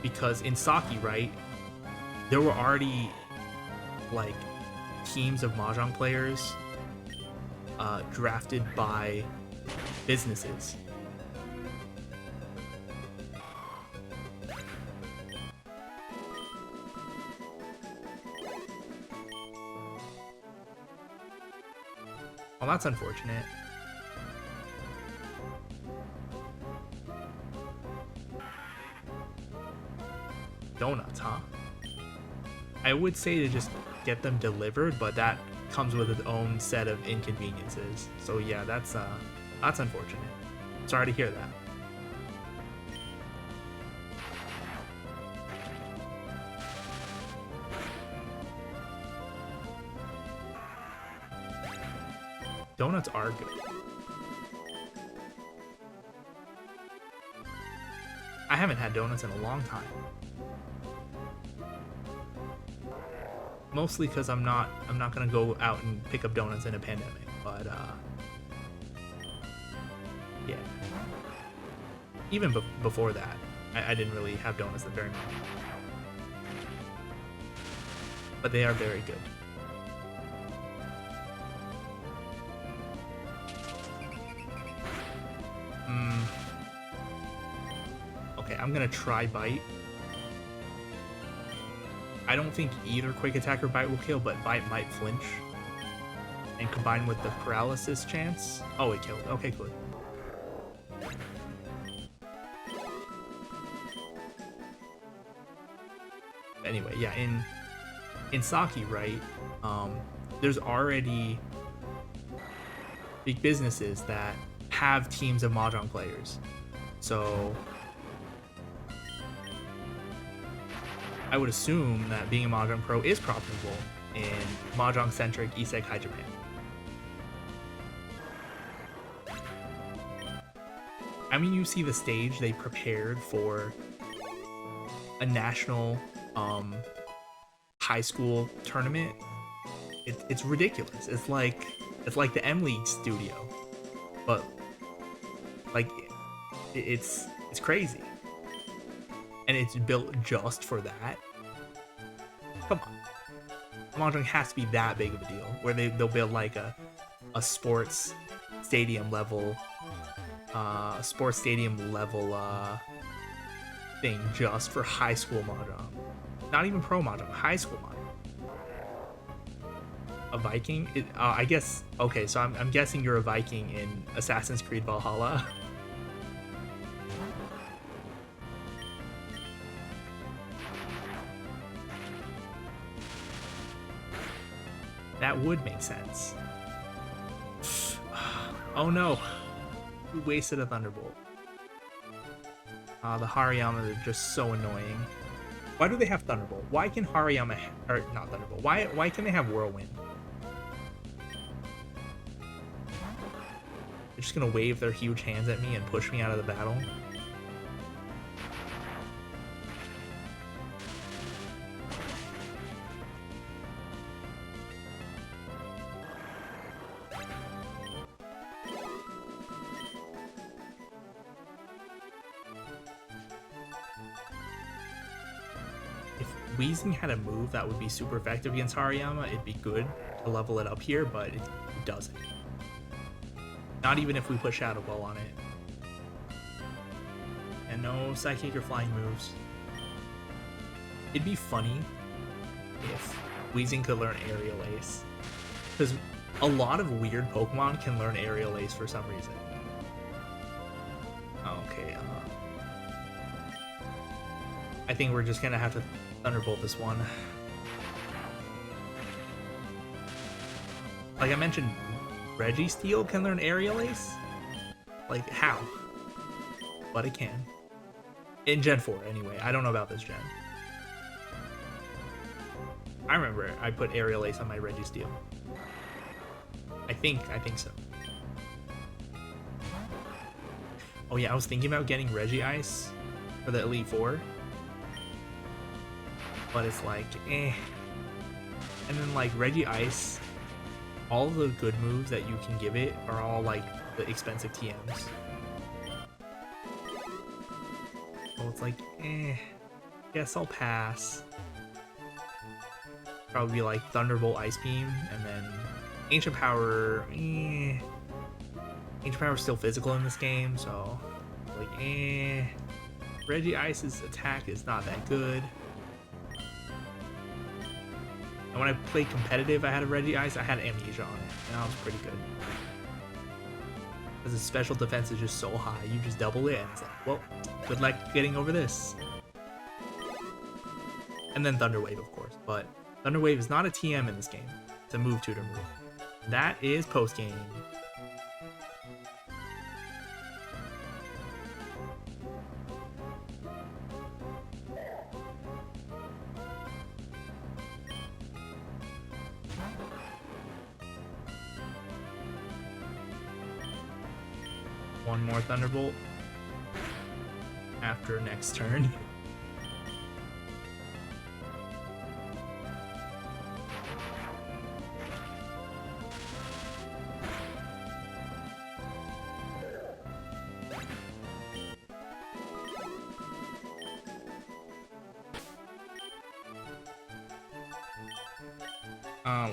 Speaker 1: Because in Saki, right, there were already like teams of Mahjong players drafted by businesses. Well, that's unfortunate. Donuts, huh? I would say to just get them delivered, but that comes with its own set of inconveniences. So yeah, that's unfortunate. Sorry to hear that. Donuts are good. I haven't had donuts in a long time. Mostly because I'm not gonna go out and pick up donuts in a pandemic, but yeah. Even before that, I didn't really have donuts very much. But they are very good. Okay, I'm gonna try Bite. I don't think either Quick Attack or Bite will kill, but Bite might flinch. And combined with the paralysis chance... Oh, it killed. Okay, good. Anyway, yeah, in Saki, right, there's already big businesses that have teams of Mahjong players. So I would assume that being a Mahjong pro is profitable in Mahjong-centric Isekai Japan. I mean, you see the stage they prepared for a national high school tournament. It's ridiculous. It's like the M League studio, but like it's crazy, and it's built just for that. Come on, Mahjong has to be that big of a deal where they'll build like a sports stadium level thing just for high school Mahjong. Not even pro Mahjong, high school Mahjong. A Viking? I guess, okay, so I'm guessing you're a Viking in Assassin's Creed Valhalla. That would make sense. Oh no, we wasted a Thunderbolt. The Hariyama are just so annoying. Why do they have Thunderbolt? Why can Hariyama, or not Thunderbolt? Why can they have Whirlwind? They're just gonna wave their huge hands at me and push me out of the battle. Weezing had a move that would be super effective against Hariyama, it'd be good to level it up here, but it doesn't. Not even if we put Shadow Ball on it. And no Psychic or Flying moves. It'd be funny if Weezing could learn Aerial Ace. Because a lot of weird Pokemon can learn Aerial Ace for some reason. Okay, I think we're just gonna have to Thunderbolt this one. Like I mentioned, Registeel can learn Aerial Ace? Like, how? But it can. In Gen 4, anyway. I don't know about this gen. I remember I put Aerial Ace on my Registeel. I think so. Oh yeah, I was thinking about getting Regice for the Elite Four. But it's like, eh. And then like Regice, all the good moves that you can give it are all like the expensive TMs. So it's like, eh. Guess I'll pass. Probably be like Thunderbolt, Ice Beam, and then Ancient Power, eh. Ancient Power is still physical in this game, so like, eh. Regice's attack is not that good. And when I played competitive, I had a Regice, I had Amnesia on it, and that was pretty good. Because the special defense is just so high, you just double it, and it's like, well, good luck getting over this. And then Thunder Wave, of course, but Thunder Wave is not a TM in this game. It's a move tutor move. That is post-game. one more Thunderbolt after next turn.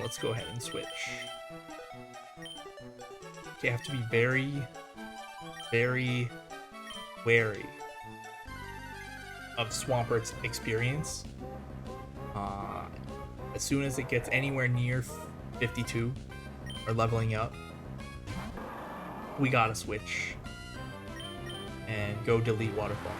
Speaker 1: Let's go ahead and switch. You have to be very, very wary of Swampert's experience. As soon as it gets anywhere near 52 or leveling up, we gotta switch and go delete Waterfall.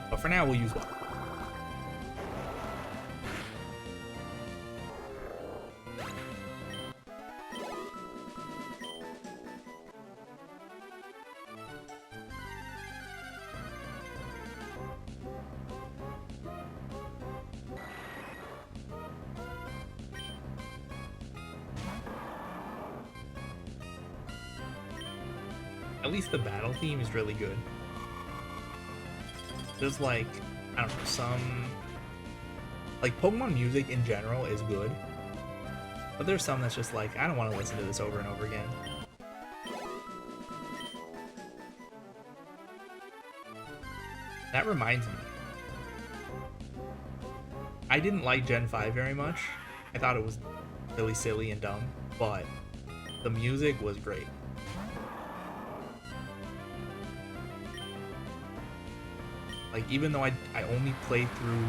Speaker 1: But for now, we'll use water. At least the battle theme is really good. There's like, I don't know, some... Like, Pokemon music in general is good. But there's some that's just like, I don't want to listen to this over and over again. That reminds me. I didn't like Gen 5 very much. I thought it was really silly and dumb. But the music was great. Like, even though I only played through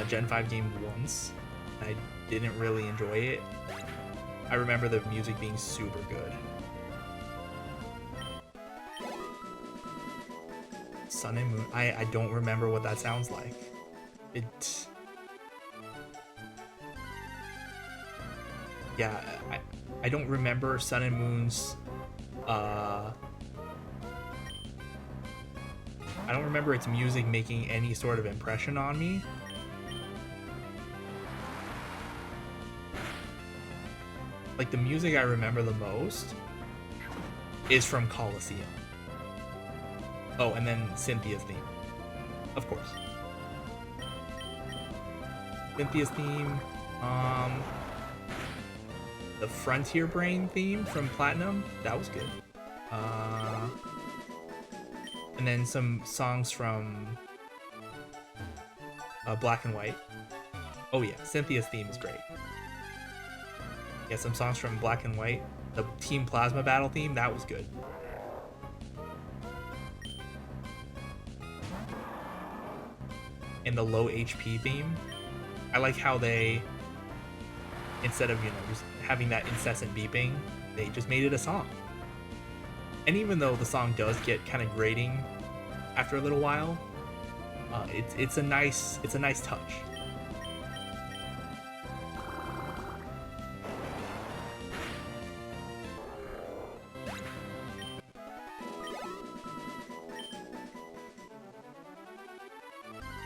Speaker 1: Gen 5 game once, and I didn't really enjoy it, I remember the music being super good. Sun and Moon, I don't remember what that sounds like. Yeah, I don't remember Sun and Moon's, I don't remember its music making any sort of impression on me. Like, the music I remember the most is from Colosseum. Oh, and then Cynthia's theme. Of course. Cynthia's theme. The Frontier Brain theme from Platinum. That was good. And then some songs from Black and White. Oh yeah, Cynthia's theme is great. Yeah, some songs from Black and White. The Team Plasma battle theme, that was good. And the low HP theme, I like how they, instead of, you know, just having that incessant beeping, they just made it a song. And even though the song does get kind of grating after a little while, it's a nice touch.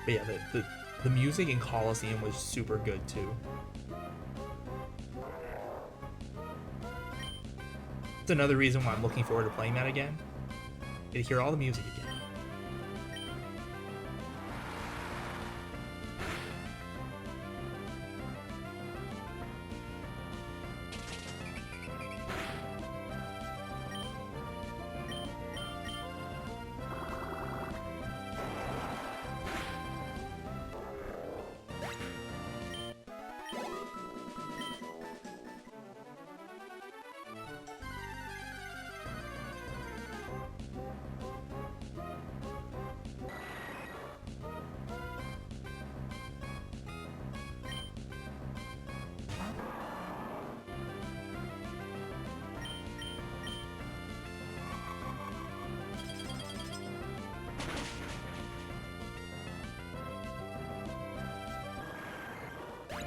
Speaker 1: But yeah, the music in Colosseum was super good too. It's another reason why I'm looking forward to playing that again. To hear all the music again.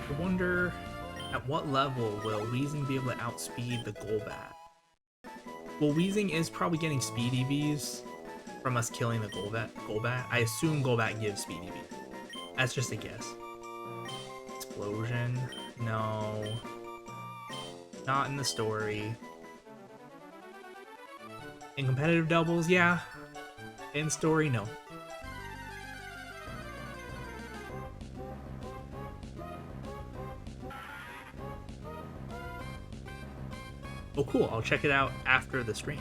Speaker 1: I wonder at what level will Weezing be able to outspeed the Golbat? Well, Weezing is probably getting speed EVs from us killing the Golbat. I assume Golbat gives Speedy Beat. That's just a guess. Explosion? No. Not in the story. In competitive doubles, yeah. In story, no. Oh, cool. I'll check it out after the stream.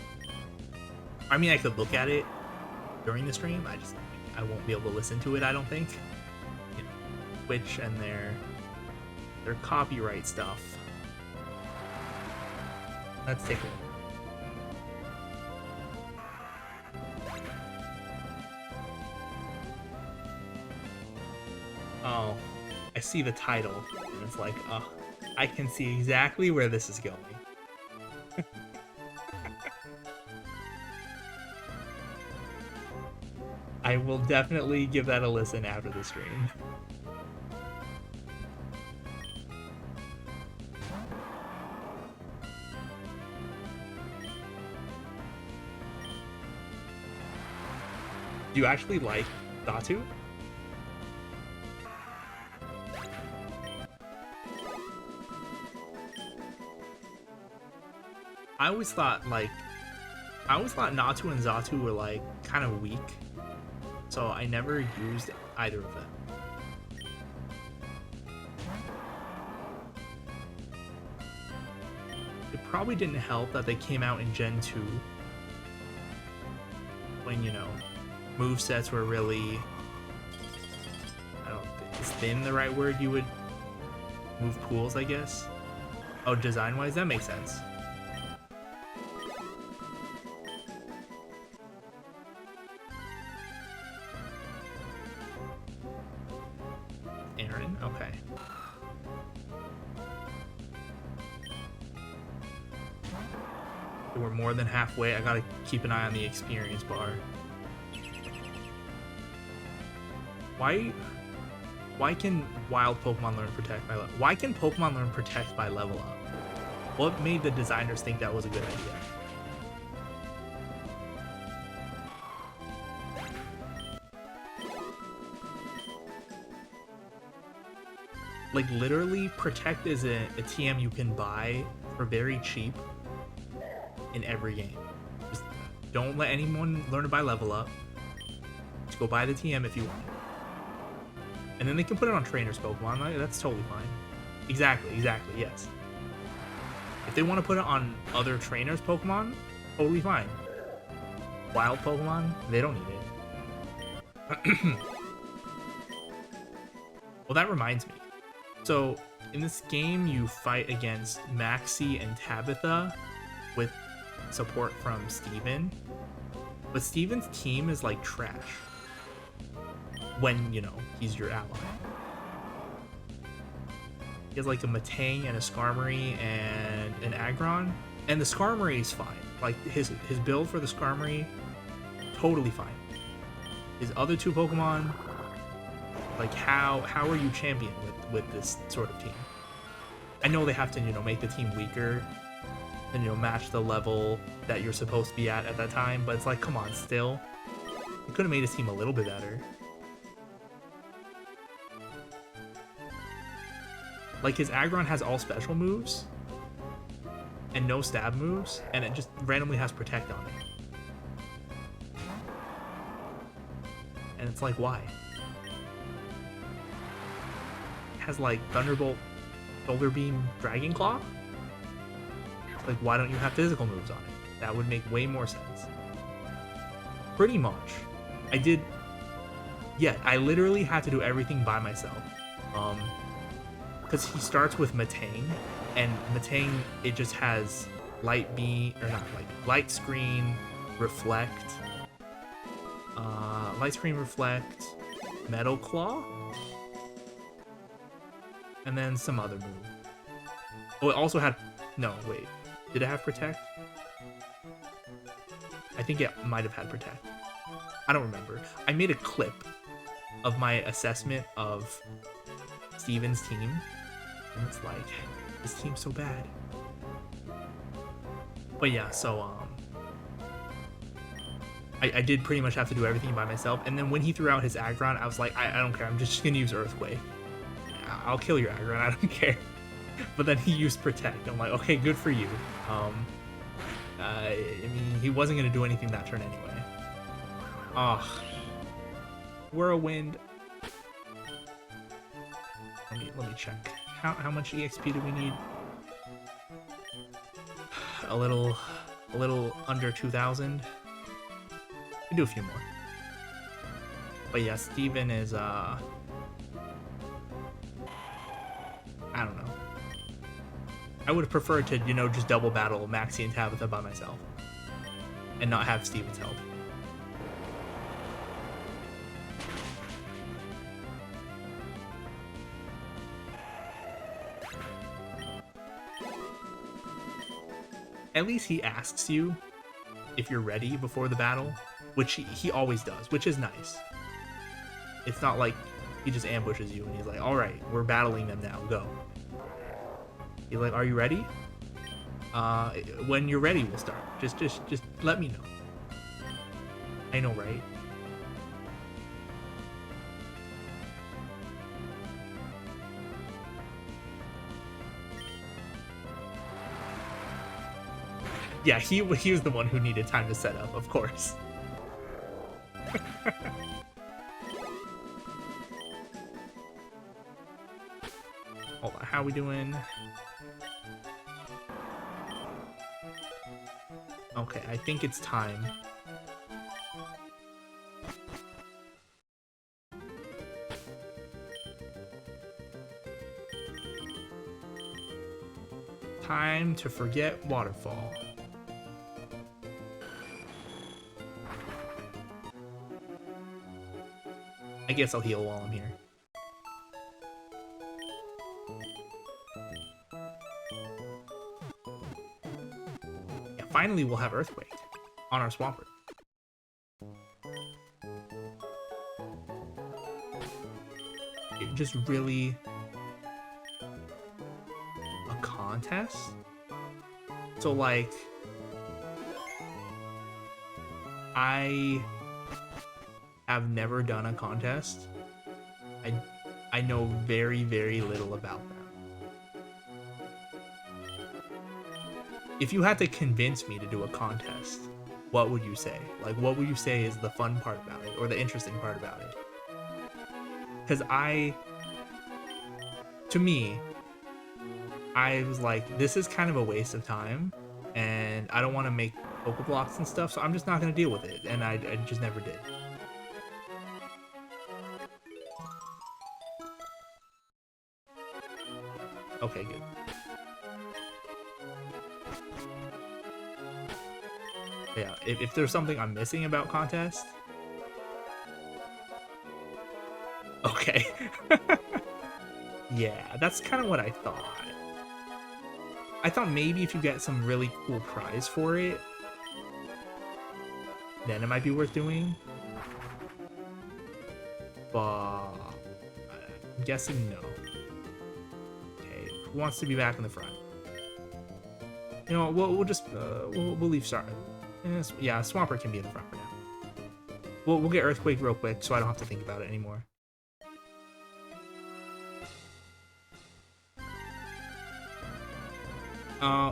Speaker 1: I mean, I could look at it during the stream. I won't be able to listen to it, I don't think. You know, Twitch and their copyright stuff. Let's take a look. Oh, I see the title, and it's like, oh, I can see exactly where this is going. I will definitely give that a listen after the stream. Do you actually like Xatu? I always thought Natu and Xatu were like kind of weak, so I never used either of them. It probably didn't help that they came out in Gen 2 when, you know, movesets were really, I don't think, is thin the right word? You would move pools, I guess. Oh, design-wise, that makes sense. Aaron, okay. We're more than halfway. I gotta keep an eye on the experience bar. Why can wild Pokemon learn Protect by level? Why can Pokemon learn Protect by level up? What made the designers think that was a good idea? Like, literally, Protect is a TM you can buy for very cheap in every game. Just don't let anyone learn it by level up. Just go buy the TM if you want. And then they can put it on trainers Pokemon. Like, that's totally fine. Exactly, yes. If they want to put it on other trainers Pokemon, totally fine. Wild Pokemon, they don't need it. Well, that reminds me. So, in this game, you fight against Maxie and Tabitha with support from Steven. But Steven's team is like trash. When, you know, he's your ally. He has like a Metang and a Skarmory and an Aggron. And the Skarmory is fine. Like, his build for the Skarmory, totally fine. His other two Pokemon, like, how are you champion with this sort of team? I know they have to, you know, make the team weaker and, you know, match the level that you're supposed to be at that time, but it's like, come on, still. You could have made his team a little bit better. Like, his Aggron has all special moves and no stab moves, and it just randomly has Protect on it. And it's like, why? It has like Thunderbolt, Shoulder Beam, Dragon Claw? Like, why don't you have physical moves on it? That would make way more sense. Pretty much. I literally had to do everything by myself. Because he starts with Metang, and Metang, it just has Light Beam, or not Light Screen, Reflect, Metal Claw, and then some other move. Oh, it also had, no, wait, did it have Protect? I think it might have had Protect. I don't remember. I made a clip of my assessment of Steven's team, and it's like, this team's so bad. But yeah, so I did pretty much have to do everything by myself. And then when he threw out his Aggron, I was like, I don't care. I'm just gonna use Earthquake. I'll kill your Aggron. I don't care. But then he used Protect. I'm like, okay, good for you. I mean, he wasn't gonna do anything that turn anyway. Oh, Whirlwind. Let me check. How much EXP do we need? A little under 2,000. We do a few more. But yeah, Steven is I don't know. I would have preferred to, just double battle Maxie and Tabitha by myself. And not have Steven's help. At least he asks you if you're ready before the battle, which he always does, which is nice. It's not like he just ambushes you and he's like, all right, we're battling them now, go. He's like, are you ready? When you're ready, we'll start. Just let me know. I know, right? Yeah, he was the one who needed time to set up, of course. Hold on, how we doing? Okay, I think it's time. Time to forget Waterfall. I guess I'll heal while I'm here. Yeah, finally we'll have Earthquake on our Swampert. It just really... a contest? So like... I've never done a contest. I know very, very little about them. If you had to convince me to do a contest, what would you say? Like, what would you say is the fun part about it, or the interesting part about it? Because to me, I was like, this is kind of a waste of time, and I don't want to make Pokeblocks and stuff, so I'm just not going to deal with it, and I just never did. Okay, good. Yeah, if there's something I'm missing about contest... Okay. Yeah, that's kind of what I thought. I thought maybe if you get some really cool prize for it, then it might be worth doing. But I'm guessing no. Okay, who wants to be back in the front? You know, we'll just we'll leave Star. Yeah, Swampert can be in the front for now. We'll get Earthquake real quick, so I don't have to think about it anymore.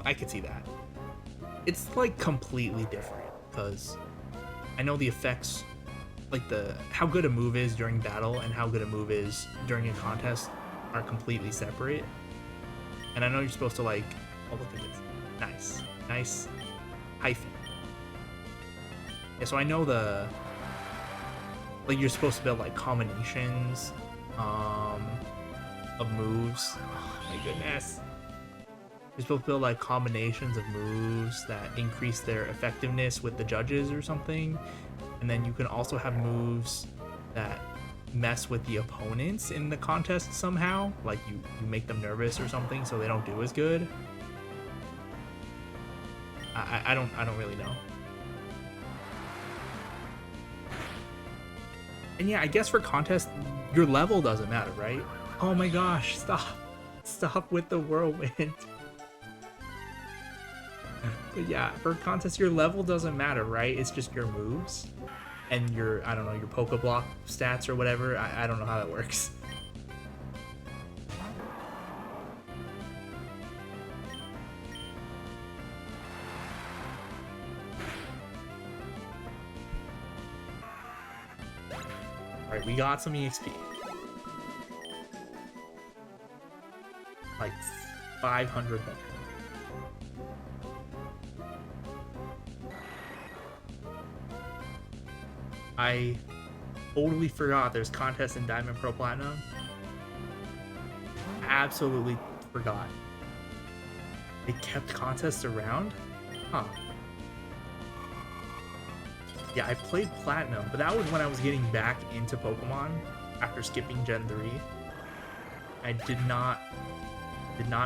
Speaker 1: I could see that. It's like completely different because I know the effects, like how good a move is during battle and how good a move is during a contest are completely separate. And I know you're supposed to like, oh look at this, nice hyphen. Yeah, so I know like you're supposed to build like combinations of moves. Oh my goodness. You're supposed to build like combinations of moves that increase their effectiveness with the judges or something. And then you can also have moves that mess with the opponents in the contest somehow. Like you make them nervous or something so they don't do as good. I don't really know. And yeah, I guess for contests, your level doesn't matter, right? Oh my gosh, stop with the whirlwind. But yeah, for contests, your level doesn't matter, right? It's just your moves and your, I don't know, your Pokeblock stats or whatever. I don't know how that works. Alright, we got some EXP. Like 500 better. I totally forgot there's contests in Diamond Pro Platinum. Absolutely forgot. They kept contests around? Huh. Yeah, I played Platinum, but that was when I was getting back into Pokemon after skipping Gen 3. I did not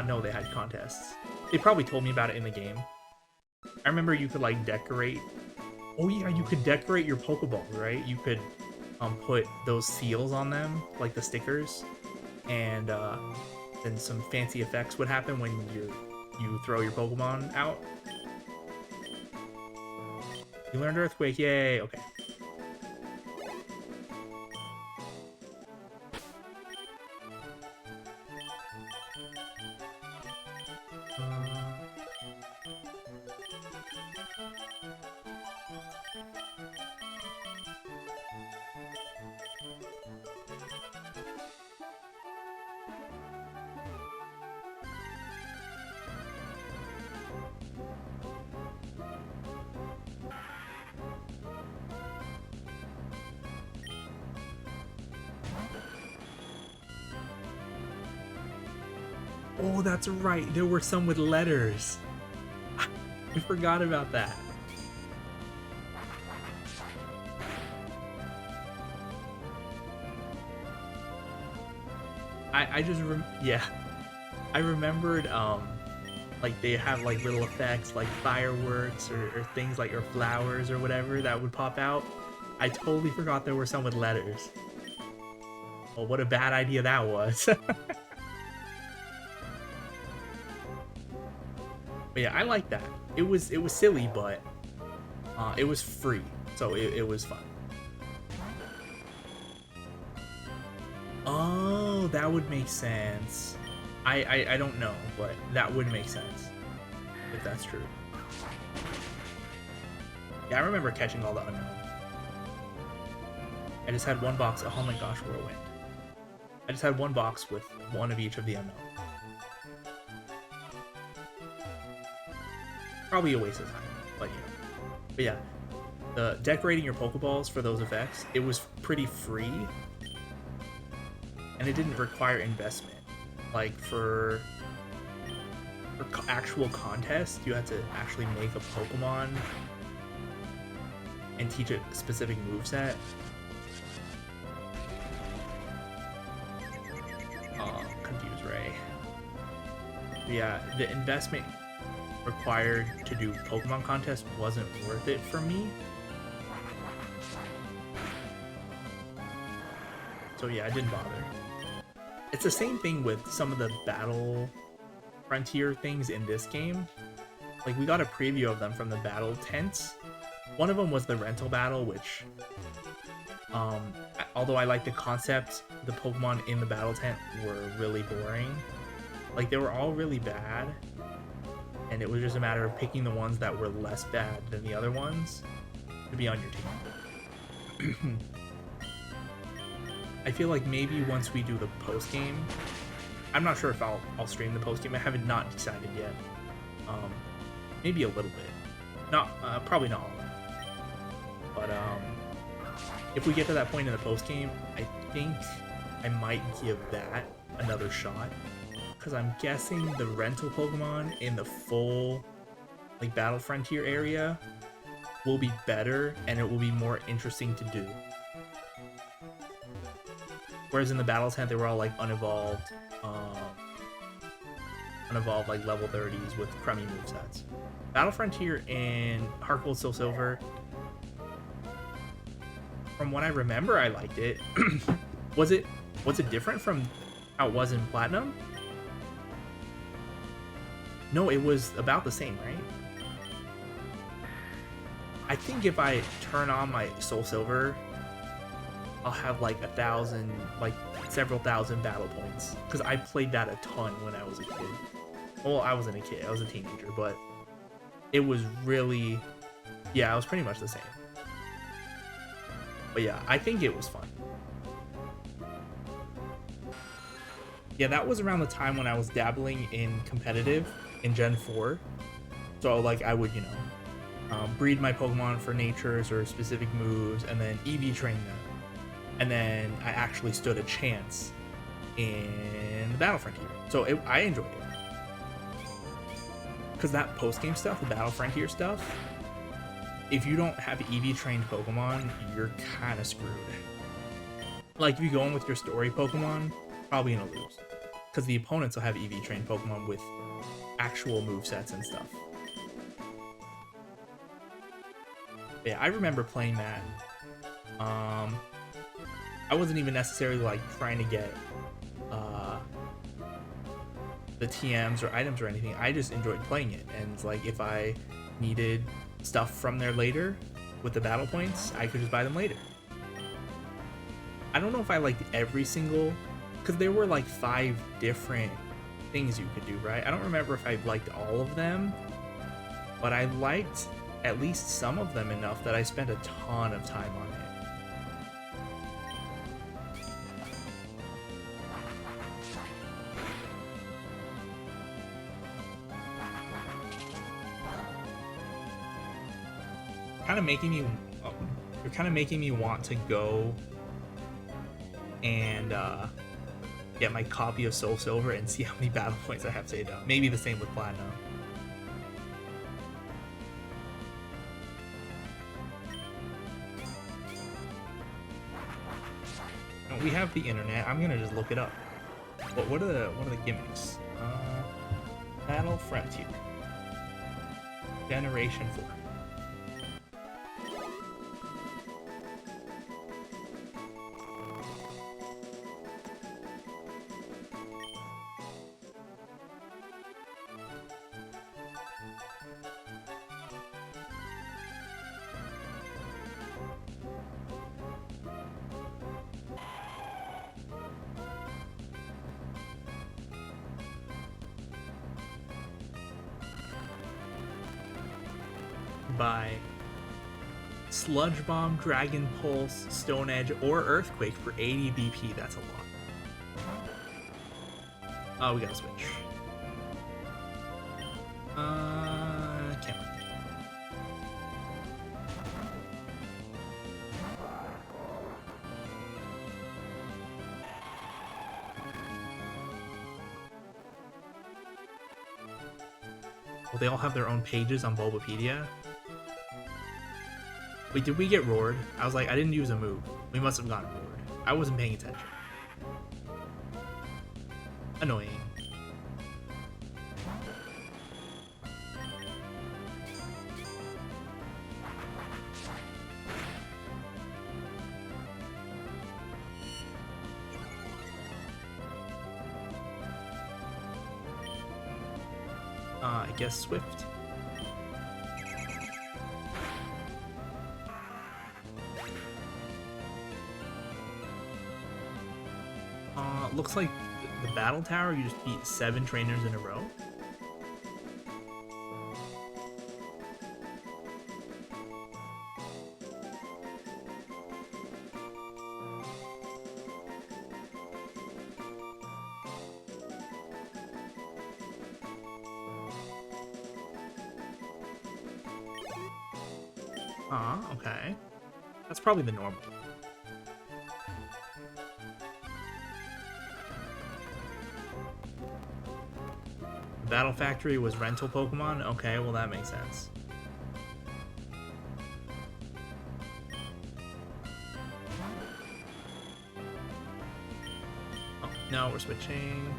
Speaker 1: know they had contests. They probably told me about it in the game. I remember you could like decorate. Oh yeah, you could decorate your Pokeballs, right? You could put those seals on them, like the stickers, and then some fancy effects would happen when you throw your Pokemon out. You learned Earthquake, yay! Okay. Oh, that's right. There were some with letters. I forgot about that. Yeah. I remembered like they have like little effects like fireworks or things like or flowers or whatever that would pop out. I totally forgot there were some with letters. Oh, what a bad idea that was. But yeah, I like that. It was silly, but it was free, so it was fun. Oh, that would make sense. I don't know, but that would make sense if that's true. Yeah, I remember catching all the unknown. I just had one box. Oh my gosh, Whirlwind. I just had one box with one of each of the unknown. Probably a waste of time, but you know. But yeah, the decorating your Pokeballs for those effects, it was pretty free, and it didn't require investment. Like for actual contests, you had to actually make a Pokemon and teach it a specific moveset. Oh, confused Ray. But yeah, the investment required to do Pokemon contests wasn't worth it for me. So yeah, I didn't bother. It's the same thing with some of the Battle Frontier things in this game. Like, we got a preview of them from the battle tents. One of them was the rental battle, which, although I like the concept, the Pokemon in the battle tent were really boring. Like, they were all really bad, and it was just a matter of picking the ones that were less bad than the other ones to be on your team. I feel like maybe once we do the post game, I'm not sure if I'll stream the post game. I haven't not decided yet. Maybe a little bit, not probably not all of it. But if we get to that point in the post game, I think I might give that another shot, because I'm guessing the rental Pokemon in the full like Battle Frontier area will be better and it will be more interesting to do. Whereas in the battle tent, they were all like unevolved like level 30s with crummy movesets. Battle Frontier and Heart Gold Soul Silver, from what I remember, I liked it. Was it different from how it was in Platinum? No, it was about the same, right? I think if I turn on my Soul Silver, I'll have like 1,000, like several thousand battle points. Because I played that a ton when I was a kid. Well, I wasn't a kid, I was a teenager, but it was really, yeah, I was pretty much the same. But yeah, I think it was fun. Yeah, that was around the time when I was dabbling in competitive in Gen 4. So like I would, breed my Pokemon for natures or specific moves, and then EV train them. And then I actually stood a chance in the Battle Frontier. So I enjoyed it. Because that post-game stuff, the Battle Frontier stuff, if you don't have EV trained Pokemon, you're kind of screwed. Like if you go in with your story Pokemon, probably gonna lose. Because the opponents will have EV trained Pokemon with actual movesets and stuff. But yeah, I remember playing that. I wasn't even necessarily like trying to get the TMs or items or anything. I just enjoyed playing it, and like if I needed stuff from there later with the battle points, I could just buy them later. I don't know if I liked every single, because there were like 5 different things you could do, right? I don't remember if I liked all of them, but I liked at least some of them enough that I spent a ton of time on it. You're kind of making me want to go and get my copy of Soul Silver and see how many battle points I have saved up. Maybe the same with Platinum. We have the internet. I'm gonna just look it up. But what are the gimmicks? Battle Frontier, Generation 4. By Sludge Bomb, Dragon Pulse, Stone Edge, or Earthquake for 80 BP. That's a lot. Oh, we gotta switch. Can't. Well, they all have their own pages on Bulbapedia. Wait, did we get roared? I was like, I didn't use a move. We must have gotten roared. I wasn't paying attention. Annoying. I guess Swift. Looks like the Battle Tower, you just beat 7 trainers in a row. Okay. That's probably the normal. Battle Factory was rental Pokemon? Okay, well that makes sense. Oh, no, we're switching.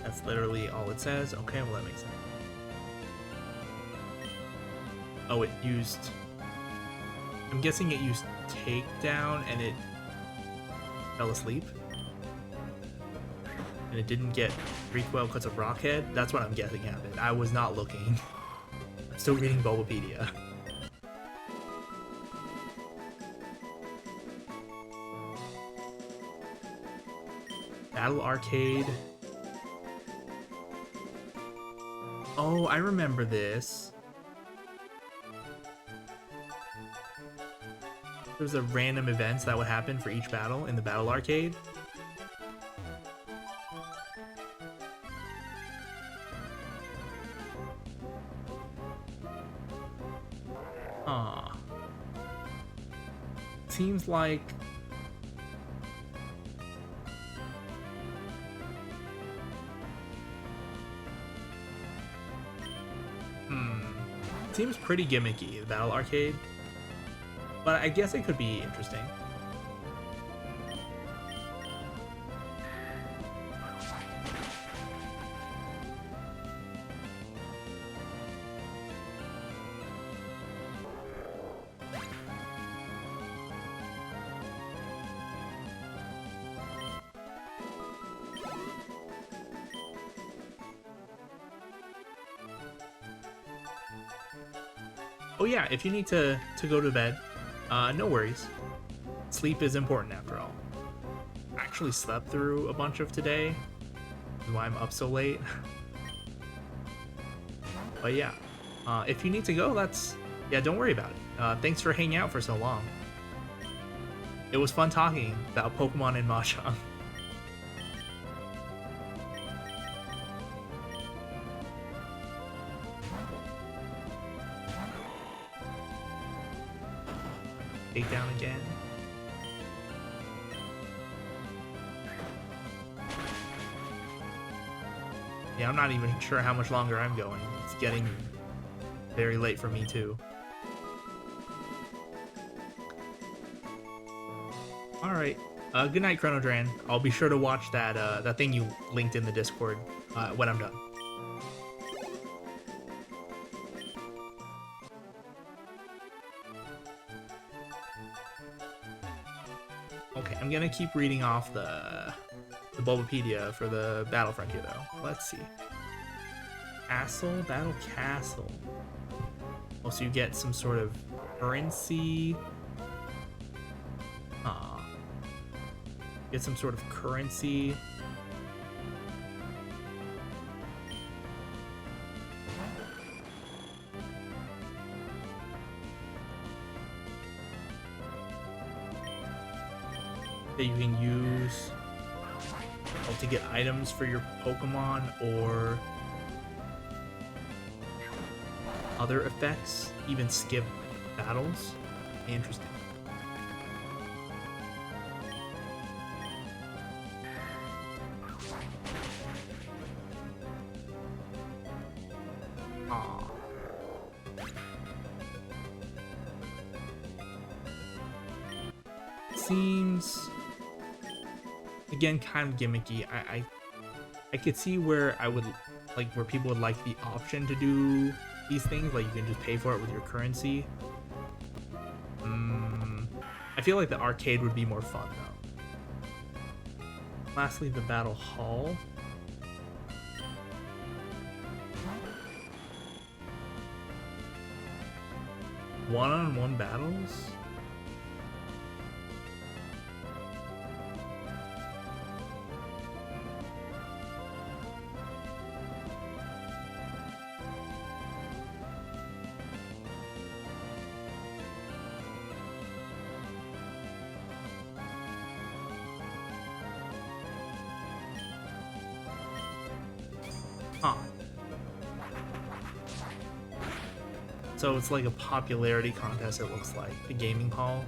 Speaker 1: That's literally all it says. Okay, well that makes sense. Oh, it used I'm guessing it used takedown and it fell asleep. And it didn't get recoil because of Rockhead. That's what I'm guessing happened. I was not looking. I'm still reading Bulbapedia. Battle Arcade. Oh, I remember this. There's a random events that would happen for each battle in the Battle Arcade. Huh. Seems like... Seems pretty gimmicky, the Battle Arcade. But I guess it could be interesting. Oh yeah, if you need to go to bed, no worries. Sleep is important after all. I actually slept through a bunch of today. That's why I'm up so late. But yeah, if you need to go, yeah, don't worry about it. Thanks for hanging out for so long. It was fun talking about Pokemon and Mahjong. Takedown again. Yeah, I'm not even sure how much longer I'm going. It's getting very late for me too. Alright. Good night, Chronodran. I'll be sure to watch that thing you linked in the Discord when I'm done. Okay, I'm gonna keep reading off the Bulbapedia for the Battle Frontier though. Let's see. Castle? Battle Castle. Oh, so you get some sort of currency. Get some sort of currency. That you can use to get items for your Pokemon or other effects, even skip battles. Interesting. Seems again kind of gimmicky. I could see where where people would like the option to do these things, like you can just pay for it with your currency. I feel like the arcade would be more fun though. Lastly, the Battle Hall. One-on-one battles? Huh. So it's like a popularity contest, it looks like. The gaming hall,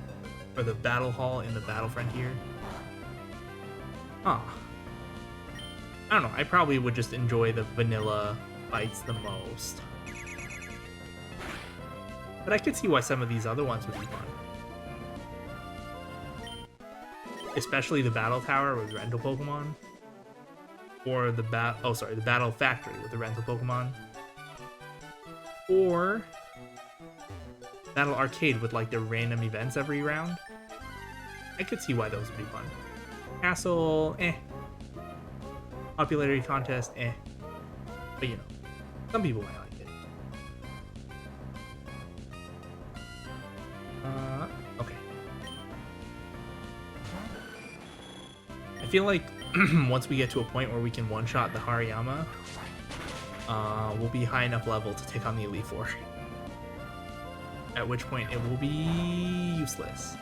Speaker 1: or the battle hall in the Battle Frontier. Huh. I don't know, I probably would just enjoy the vanilla fights the most. But I could see why some of these other ones would be fun. Especially the Battle Tower with rental Pokemon. Or the the Battle Factory with the rental Pokemon. Or Battle Arcade with like the random events every round. I could see why those would be fun. Castle, eh. Popularity contest, eh. But you know, some people might like it. Okay. I feel like once we get to a point where we can one-shot the Hariyama, we'll be high enough level to take on the Elite Four. At which point it will be useless.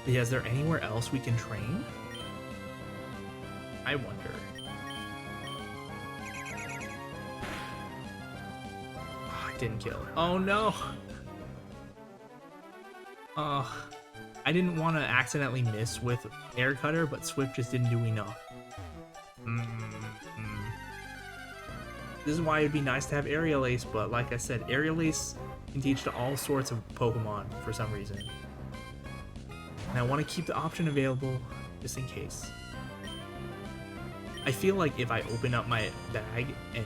Speaker 1: Yeah, is there anywhere else we can train? I wonder. Oh, I didn't kill. Oh no! I didn't want to accidentally miss with Air Cutter, but Swift just didn't do enough. This is why it'd be nice to have Aerial Ace, but like I said, Aerial Ace can teach to all sorts of Pokemon for some reason. And I want to keep the option available just in case. I feel like if I open up my bag and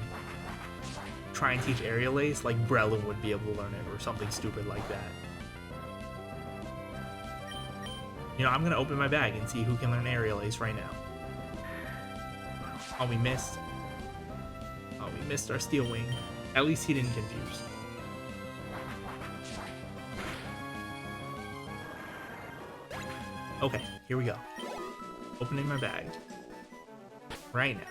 Speaker 1: try and teach Aerial Ace, like Breloom would be able to learn it or something stupid like that. You know, I'm going to open my bag and see who can learn Aerial Ace right now. Oh, we missed. Oh, we missed our Steel Wing. At least he didn't confuse. Okay, here we go. Opening my bag. Right now.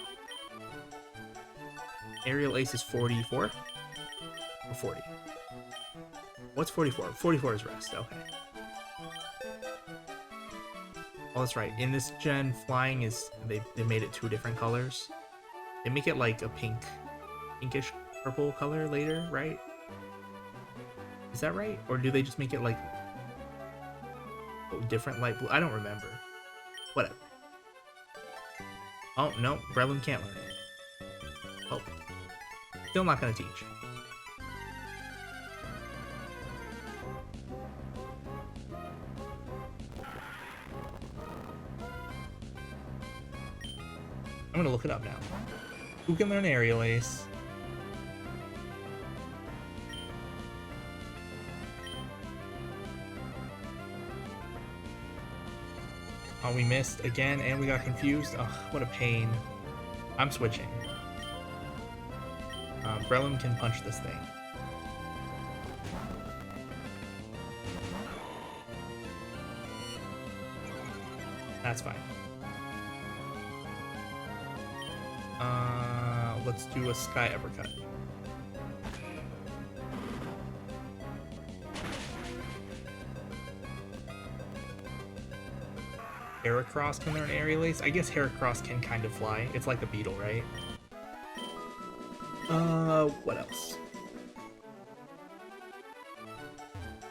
Speaker 1: Aerial Ace is 44? Or 40? What's 44? 44 is rest, okay. Oh, that's right. In this gen, flying is... They made it 2 different colors. They make it like a pinkish purple color later, right? Is that right? Or do they just make it like... different light blue? I don't remember. Whatever. Oh, no. Breloom can't learn it. Oh. Still not gonna teach. I'm gonna look it up now. Who can learn Aerial Ace? Oh, we missed again, and we got confused. Oh, what a pain. I'm switching. Breloom can punch this thing. That's fine. Let's do a Sky Uppercut. Heracross can learn Aerial Ace? I guess Heracross can kind of fly. It's like a beetle, right? What else?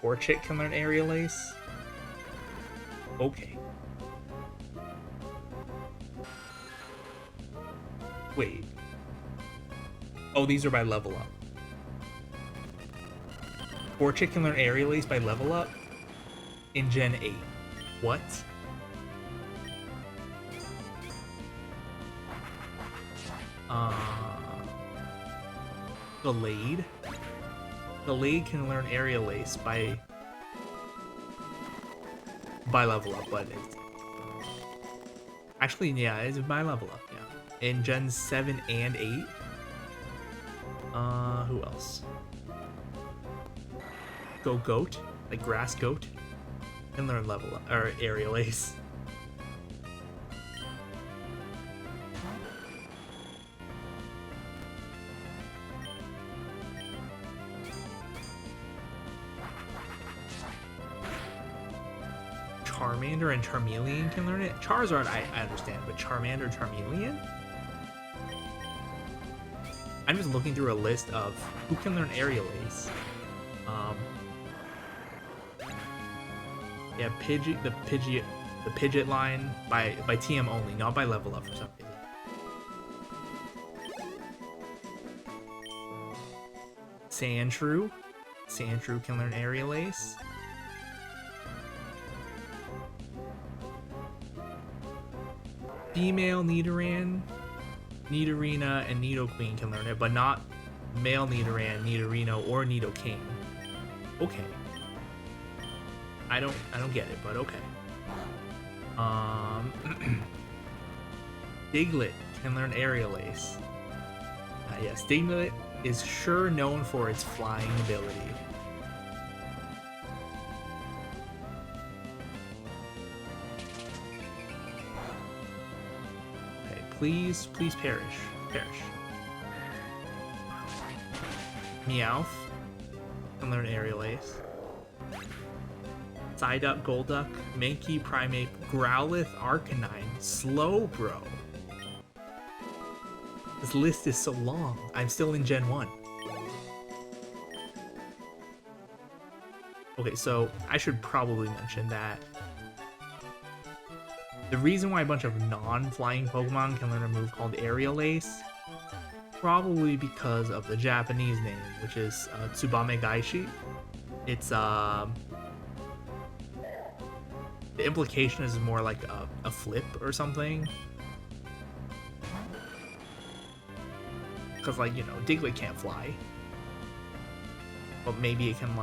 Speaker 1: Torchic can learn Aerial Ace? Okay. Wait. Oh, these are by level up. Torchic can learn Aerial Ace by level up? In Gen 8. What? Gallade? Gallade can learn Aerial Ace by level up, but it's... Actually, yeah, it's by level up, yeah. In Gen 7 and 8? Who else? Goat? Like Grass Goat? Can learn level up, or Aerial Ace. Charmander and Charmeleon can learn it? Charizard, I understand, but Charmander, Charmeleon? I'm just looking through a list of who can learn Aerial Ace. Yeah, the Pidgeot line by TM only, not by level up for some reason. Sandshrew can learn Aerial Ace. Female Nidoran, Nidorina, and Nidoqueen can learn it, but not male Nidoran, Nidorino, or Nidoking. Okay. I don't get it, but okay. Diglett can learn Aerial Ace. Yes, Diglett is sure known for its flying ability. Okay, please perish. Perish. Meowth can learn Aerial Ace. Psyduck, Golduck, Mankey, Primeape, Growlithe, Arcanine, Slowbro. This list is so long. I'm still in Gen 1. Okay, so I should probably mention that the reason why a bunch of non-flying Pokemon can learn a move called Aerial Ace, probably because of the Japanese name, which is Tsubame Gaishi. It's the implication is more like a flip or something. Because, like, you know, Diglett can't fly. But maybe it can,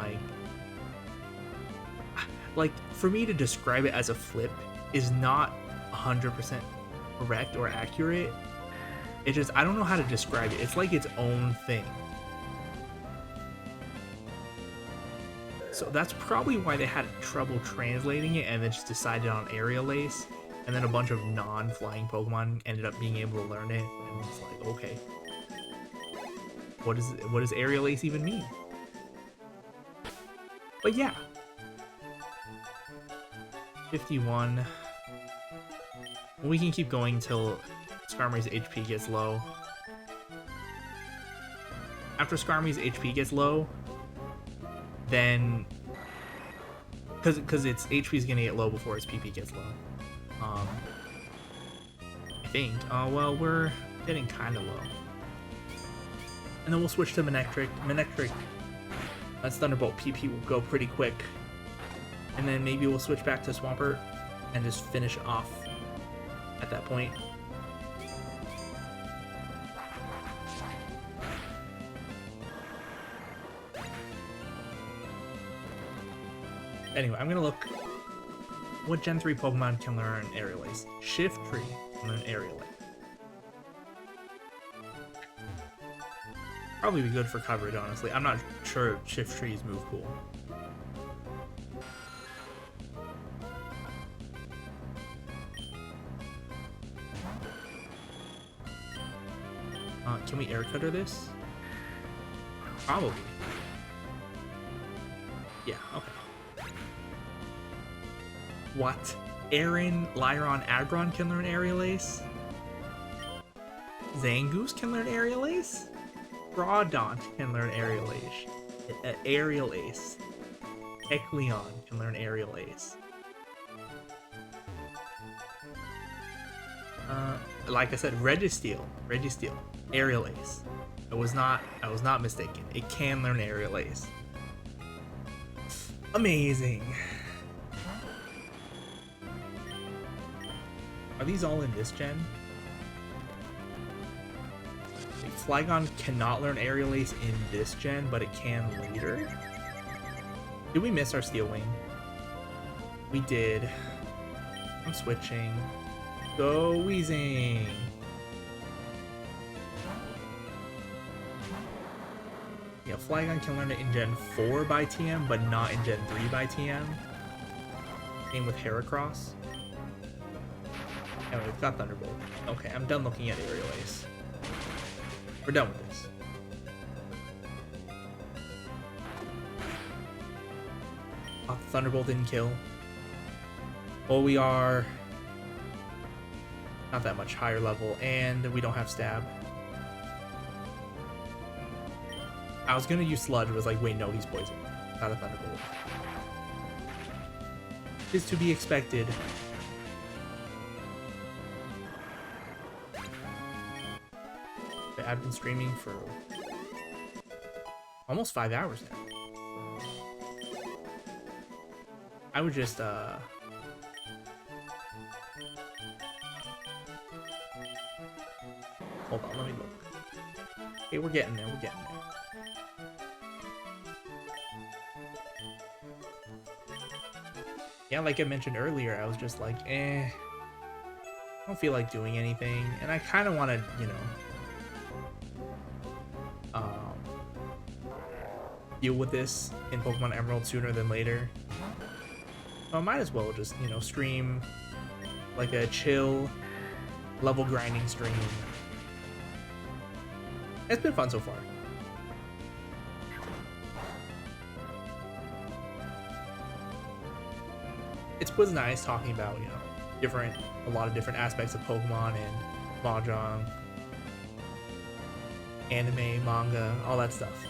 Speaker 1: like, for me to describe it as a flip is not 100% correct or accurate. It just, I don't know how to describe it. It's like its own thing. So that's probably why they had trouble translating it and then just decided on Aerial Ace. And then a bunch of non-flying Pokemon ended up being able to learn it. And it's like, okay. What does Aerial Ace even mean? But yeah. 51. We can keep going until Skarmory's HP gets low. After Skarmory's HP gets low, then because its HP is gonna get low before its PP gets low. I think. Oh well, we're getting kind of low. And then we'll switch to Manectric. Manectric, that's Thunderbolt PP will go pretty quick. And then maybe we'll switch back to Swampert and just finish off at that point. Anyway, I'm gonna look what Gen 3 Pokemon can learn Aerial Ace. Shiftry can learn Aerial Ace. Probably be good for coverage, honestly. I'm not sure Shifttree's move pool. Can we Air Cutter this? Probably. Yeah, okay. What? Aaron, Lyron, Aggron can learn Aerial Ace? Zangoose can learn Aerial Ace? Groudon can learn Aerial Ace. Aerial Ace. Ekleon can learn Aerial Ace. Like I said, Registeel, Aerial Ace. I was not mistaken. It can learn Aerial Ace. Amazing. Are these all in this gen? Flygon cannot learn Aerial Ace in this gen, but it can later. Did we miss our Steel Wing? We did. I'm switching. Go Weezing! Yeah, Flygon can learn it in Gen 4 by TM, but not in Gen 3 by TM. Same with Heracross. And we've got Thunderbolt. Okay, I'm done looking at Aerial Ace. We're done with this. Oh, Thunderbolt didn't kill. Well, we are not that much higher level, and we don't have Stab. I was gonna use Sludge, but was like, wait, no, he's poison. Not a Thunderbolt. Is to be expected. I've been streaming for almost 5 hours now. I would just hold on, let me look. Okay, we're getting there, Yeah, like I mentioned earlier, I was just like, I don't feel like doing anything, and I kind of want to, um, deal with this in Pokemon Emerald sooner than later. So I might as well just, stream like a chill level grinding stream. It's been fun so far. It was nice talking about, a lot of different aspects of Pokemon and Mahjong, anime, manga, all that stuff.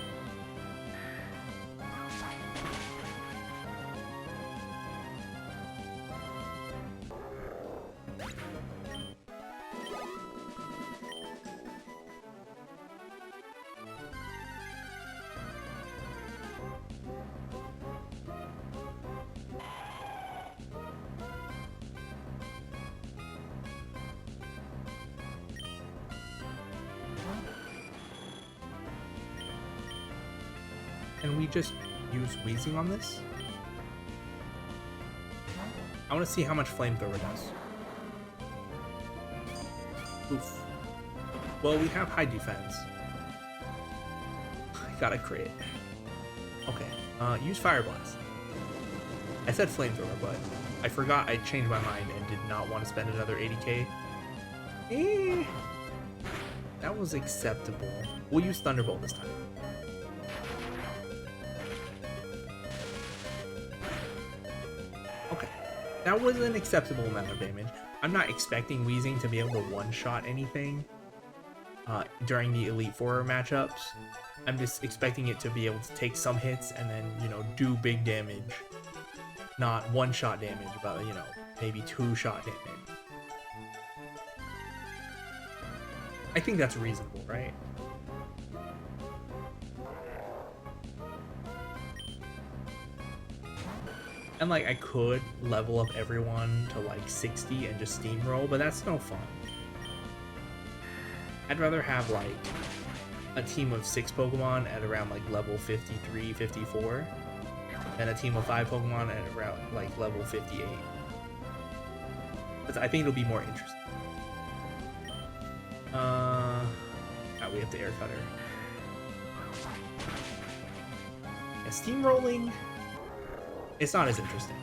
Speaker 1: Can we just use Weezing on this? I want to see how much Flamethrower does. Oof. Well, we have high defense. I gotta crit. Okay, use Fire Blast. I said Flamethrower, but I forgot I changed my mind and did not want to spend another 80k. That was acceptable. We'll use Thunderbolt this time. That was an acceptable amount of damage. I'm not expecting Weezing to be able to one-shot anything during the Elite Four matchups. I'm just expecting it to be able to take some hits and then, do big damage. Not one-shot damage, but, maybe two-shot damage. I think that's reasonable, right? And like I could level up everyone to like 60 and just steamroll, but that's no fun. I'd rather have like a team of 6 Pokemon at around like level 53, 54 than a team of 5 Pokemon at around like level 58. But I think it'll be more interesting. We have the Air Cutter. Yeah, steamrolling, it's not as interesting.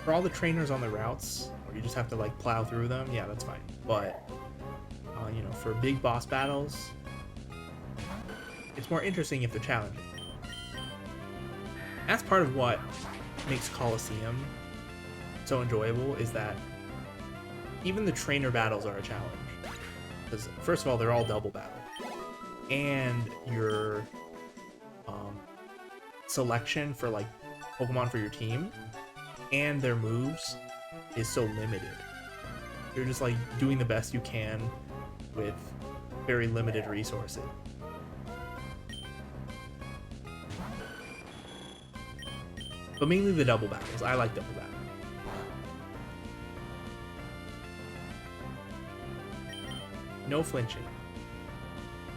Speaker 1: For all the trainers on the routes, or you just have to like plow through them, yeah, that's fine. But for big boss battles, it's more interesting if they're challenging. That's part of what makes Colosseum so enjoyable, is that even the trainer battles are a challenge. Because first of all, they're all double battle, and your selection for like Pokemon for your team and their moves is so limited. You're just like doing the best you can with very limited resources. But mainly the double battles. I like double battles. No flinching.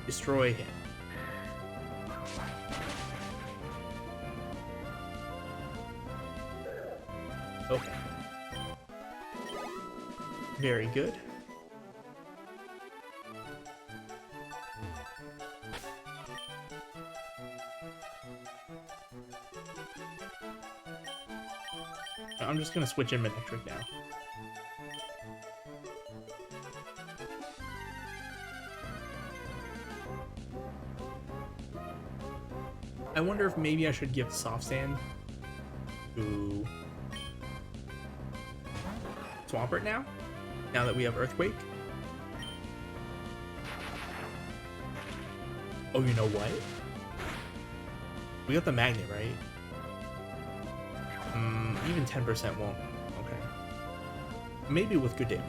Speaker 1: Destroy him. Okay. Very good. I'm just gonna switch in Manectric now. I wonder if maybe I should give Soft Sand to Swampert now that we have Earthquake. Oh, you know what? We got the Magnet, right? Even 10% won't. Okay. Maybe with good damage.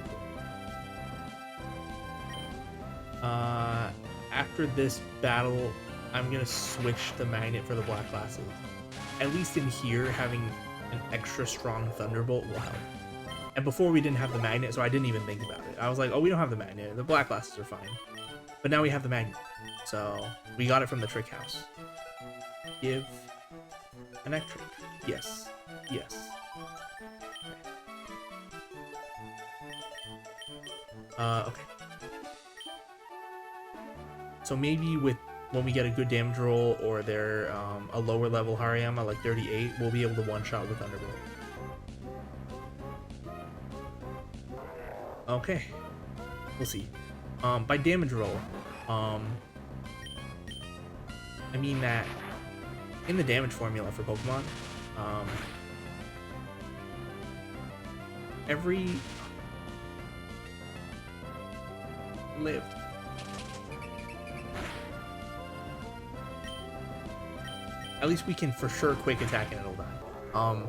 Speaker 1: After this battle, I'm gonna switch the Magnet for the Black Glasses. At least in here, having an extra strong Thunderbolt will help. And before we didn't have the Magnet, so I didn't even think about it. I was like, oh, we don't have the Magnet. The Black Glasses are fine. But now we have the magnet. So we got it from the trick house. Give electric. Yes. Yes. Okay. So maybe with when we get a good damage roll or they're a lower level Hariyama, like 38, we'll be able to one-shot with Thunderbolt. Okay. We'll see. By damage roll, I mean that in the damage formula for Pokemon, every lived. At least we can for sure quick attack and it'll die.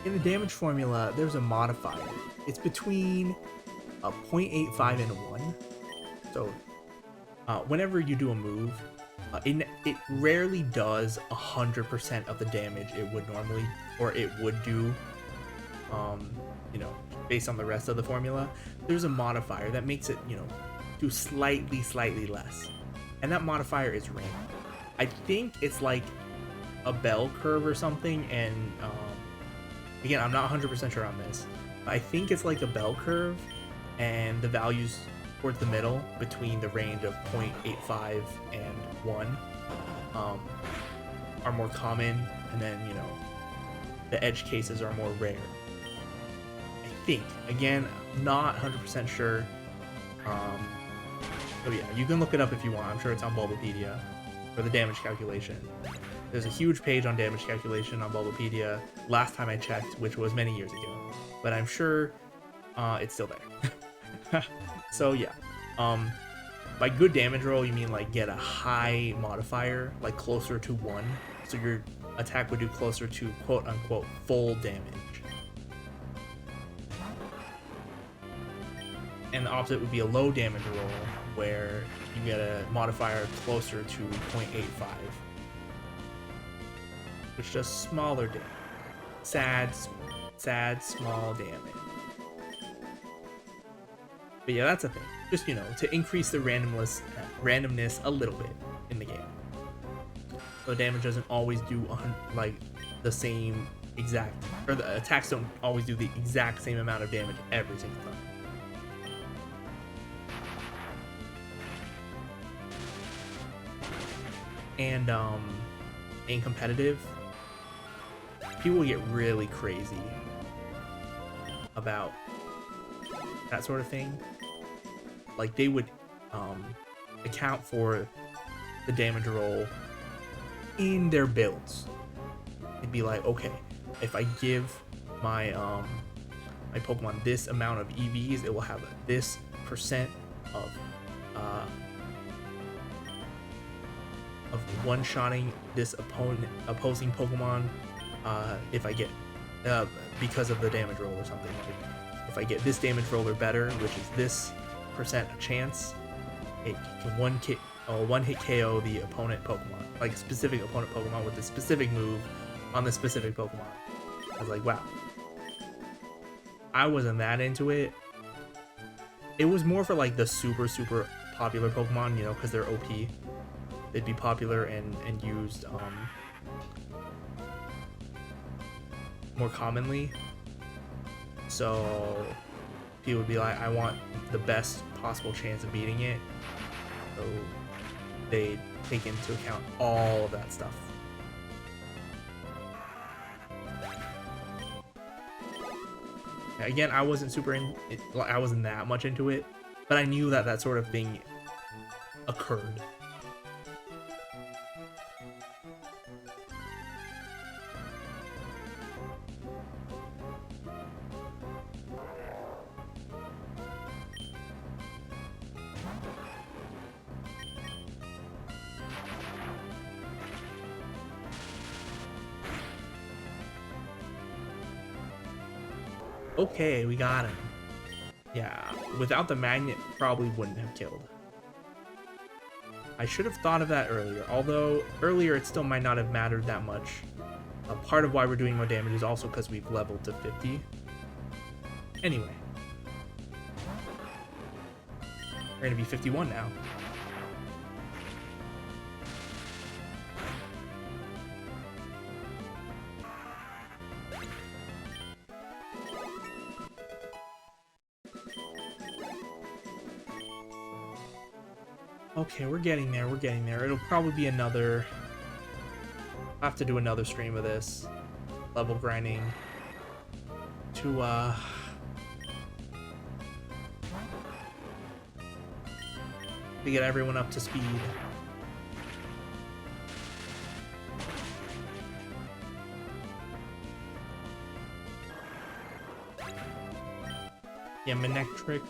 Speaker 1: In the damage formula, there's a modifier. It's between a 0.85 and a 1. So whenever you do a move, it rarely does 100% of the damage it would normally, or it would do, you know, based on the rest of the formula. There's a modifier that makes it, you know, do slightly less. And that modifier is random. I think it's like a bell curve or something, and again, I'm not 100% sure on this. But I think it's like a bell curve, and the values towards the middle between the range of 0.85 and 1 are more common, and then, you know, the edge cases are more rare. I think. Again, not 100% sure. So yeah, you can look it up if you want. I'm sure it's on Bulbapedia for the damage calculation. There's a huge page on damage calculation on Bulbapedia last time I checked, which was many years ago. But I'm sure it's still there. So yeah. By good damage roll, you mean like get a high modifier, like closer to 1. So your attack would do closer to quote unquote full damage. And the opposite would be a low damage roll, where you get a modifier closer to 0.85, which does smaller damage. Sad, small damage. But yeah, that's a thing. Just, you know, to increase the randomness a little bit in the game. So damage doesn't always do like the same exact, or the attacks don't always do the exact same amount of damage every single time. And in competitive, people get really crazy about that sort of thing. Like, they would account for the damage roll in their builds. It'd be like, okay, if I give my my Pokemon this amount of EVs, it will have this percent of one-shotting this opposing Pokemon if I get because of the damage roll or something. Like, if I get this damage roll or better, which is this percent chance, it can one-hit KO the opponent Pokemon, like a specific opponent Pokemon with a specific move on the specific Pokemon. I was like, wow. I wasn't that into it. It was more for like the super popular Pokemon, you know, because they're OP. They'd be popular and used more commonly. So people would be like, I want the best possible chance of beating it. So they take into account all of that stuff. Again, I wasn't I wasn't that much into it, but I knew that that sort of thing occurred. Okay, we got him. Yeah, without the magnet, probably wouldn't have killed. I should have thought of that earlier, although earlier it still might not have mattered that much. Part of why we're doing more damage is also because we've leveled to 50. Anyway. We're gonna be 51 now. Okay, we're getting there, we're getting there. It'll probably be another... I'll have to do another stream of this. Level grinding. To, to get everyone up to speed. Yeah, Manectric,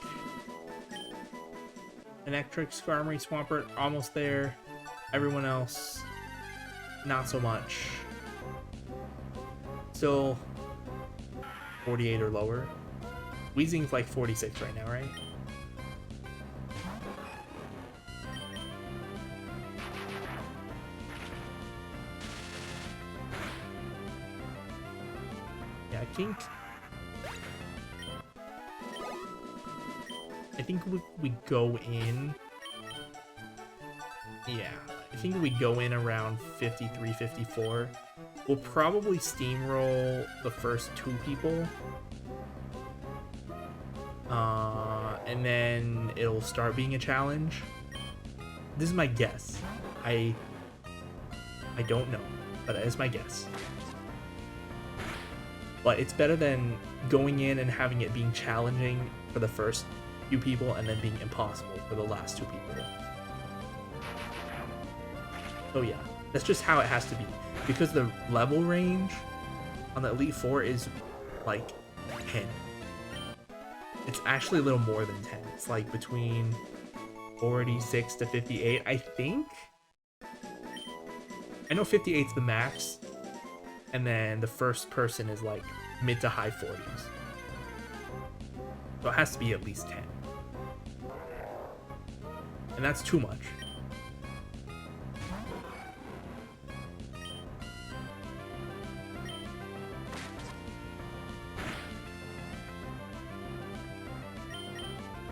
Speaker 1: Skarmory, Swampert, almost there. Everyone else, not so much. Still 48 or lower. Weezing's like 46 right now, right? Yeah, I think we go in. Yeah, I think we go in around 53, 54. We'll probably steamroll the first 2 people. And then it'll start being a challenge. This is my guess. I don't know, but it's my guess. But it's better than going in and having it being challenging for the first few people and then being impossible for the last 2 people. So yeah, that's just how it has to be. Because the level range on the Elite Four is like 10. It's actually a little more than 10. It's like between 46 to 58, I think. I know 58's the max, and then the first person is like mid to high 40s. So it has to be at least 10. And that's too much.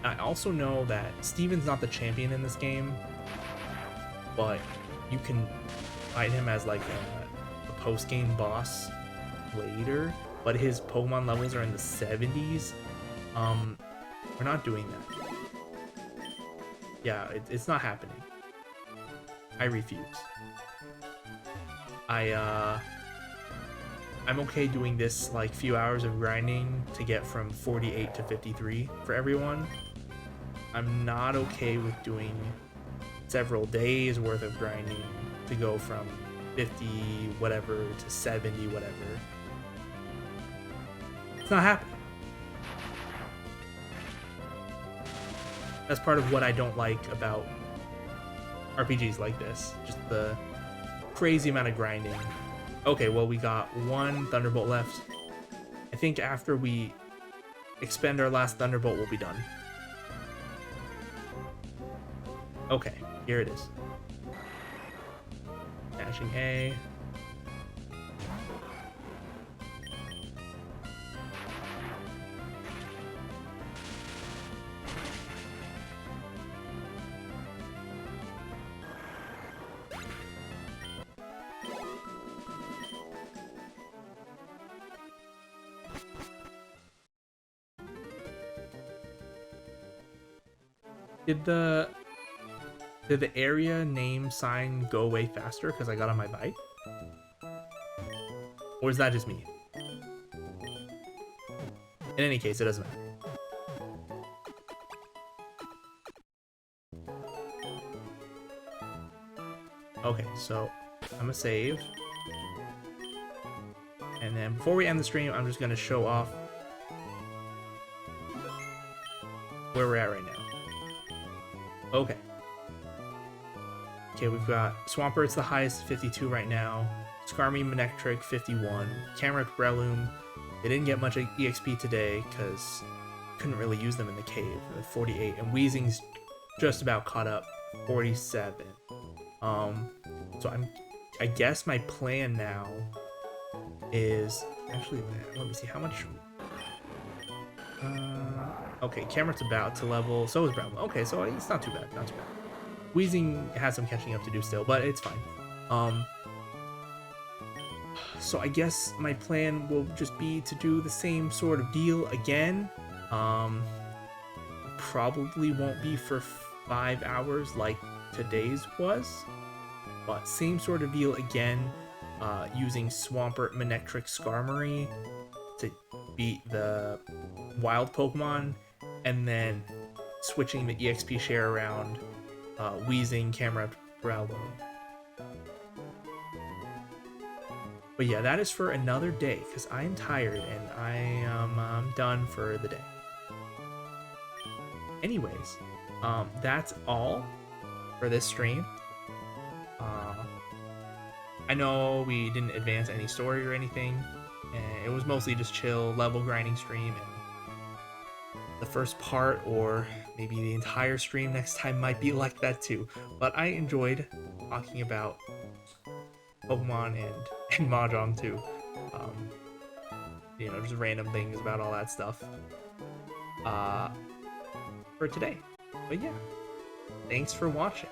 Speaker 1: I also know that Steven's not the champion in this game, but you can fight him as like a post-game boss later, but his Pokemon levels are in the 70s. We're not doing that. Yeah, it's not happening. I refuse. I'm okay doing this like few hours of grinding to get from 48 to 53 for everyone. I'm not okay with doing several days worth of grinding to go from 50 whatever to 70 whatever. It's not happening. That's part of what I don't like about RPGs like this. Just the crazy amount of grinding. Okay, well, we got 1 Thunderbolt left. I think after we expend our last Thunderbolt, we'll be done. Okay, here it is. Dashing A. Did the area name sign go away faster because I got on my bike? Or is that just me? In any case, it doesn't matter. Okay, so I'm gonna save. And then before we end the stream, I'm just gonna show off where we're at right now. Okay. Okay, we've got Swampert's the highest, 52 right now. Skarmory, Manectric, 51. Camerupt, Breloom. They didn't get much EXP today because couldn't really use them in the cave. 48, and Weezing's just about caught up, 47. So I guess my plan now is actually, let me see how much. Okay, Cameron's about to level, so is Bramble. Okay, so it's not too bad, not too bad. Weezing has some catching up to do still, but it's fine. So I guess my plan will just be to do the same sort of deal again. Probably won't be for 5 hours like today's was, but same sort of deal again, using Swampert, Manectric, Skarmory to beat the wild Pokemon, and then switching the EXP share around, Weezing, Camerupt, Breloom. But yeah, that is for another day, because I am tired and I am done for the day. Anyways, that's all for this stream. I know we didn't advance any story or anything, and it was mostly just chill, level grinding stream, and the first part, or maybe the entire stream next time, might be like that too. But I enjoyed talking about Pokemon and Mahjong too. You know, just random things about all that stuff. For today. But yeah, thanks for watching.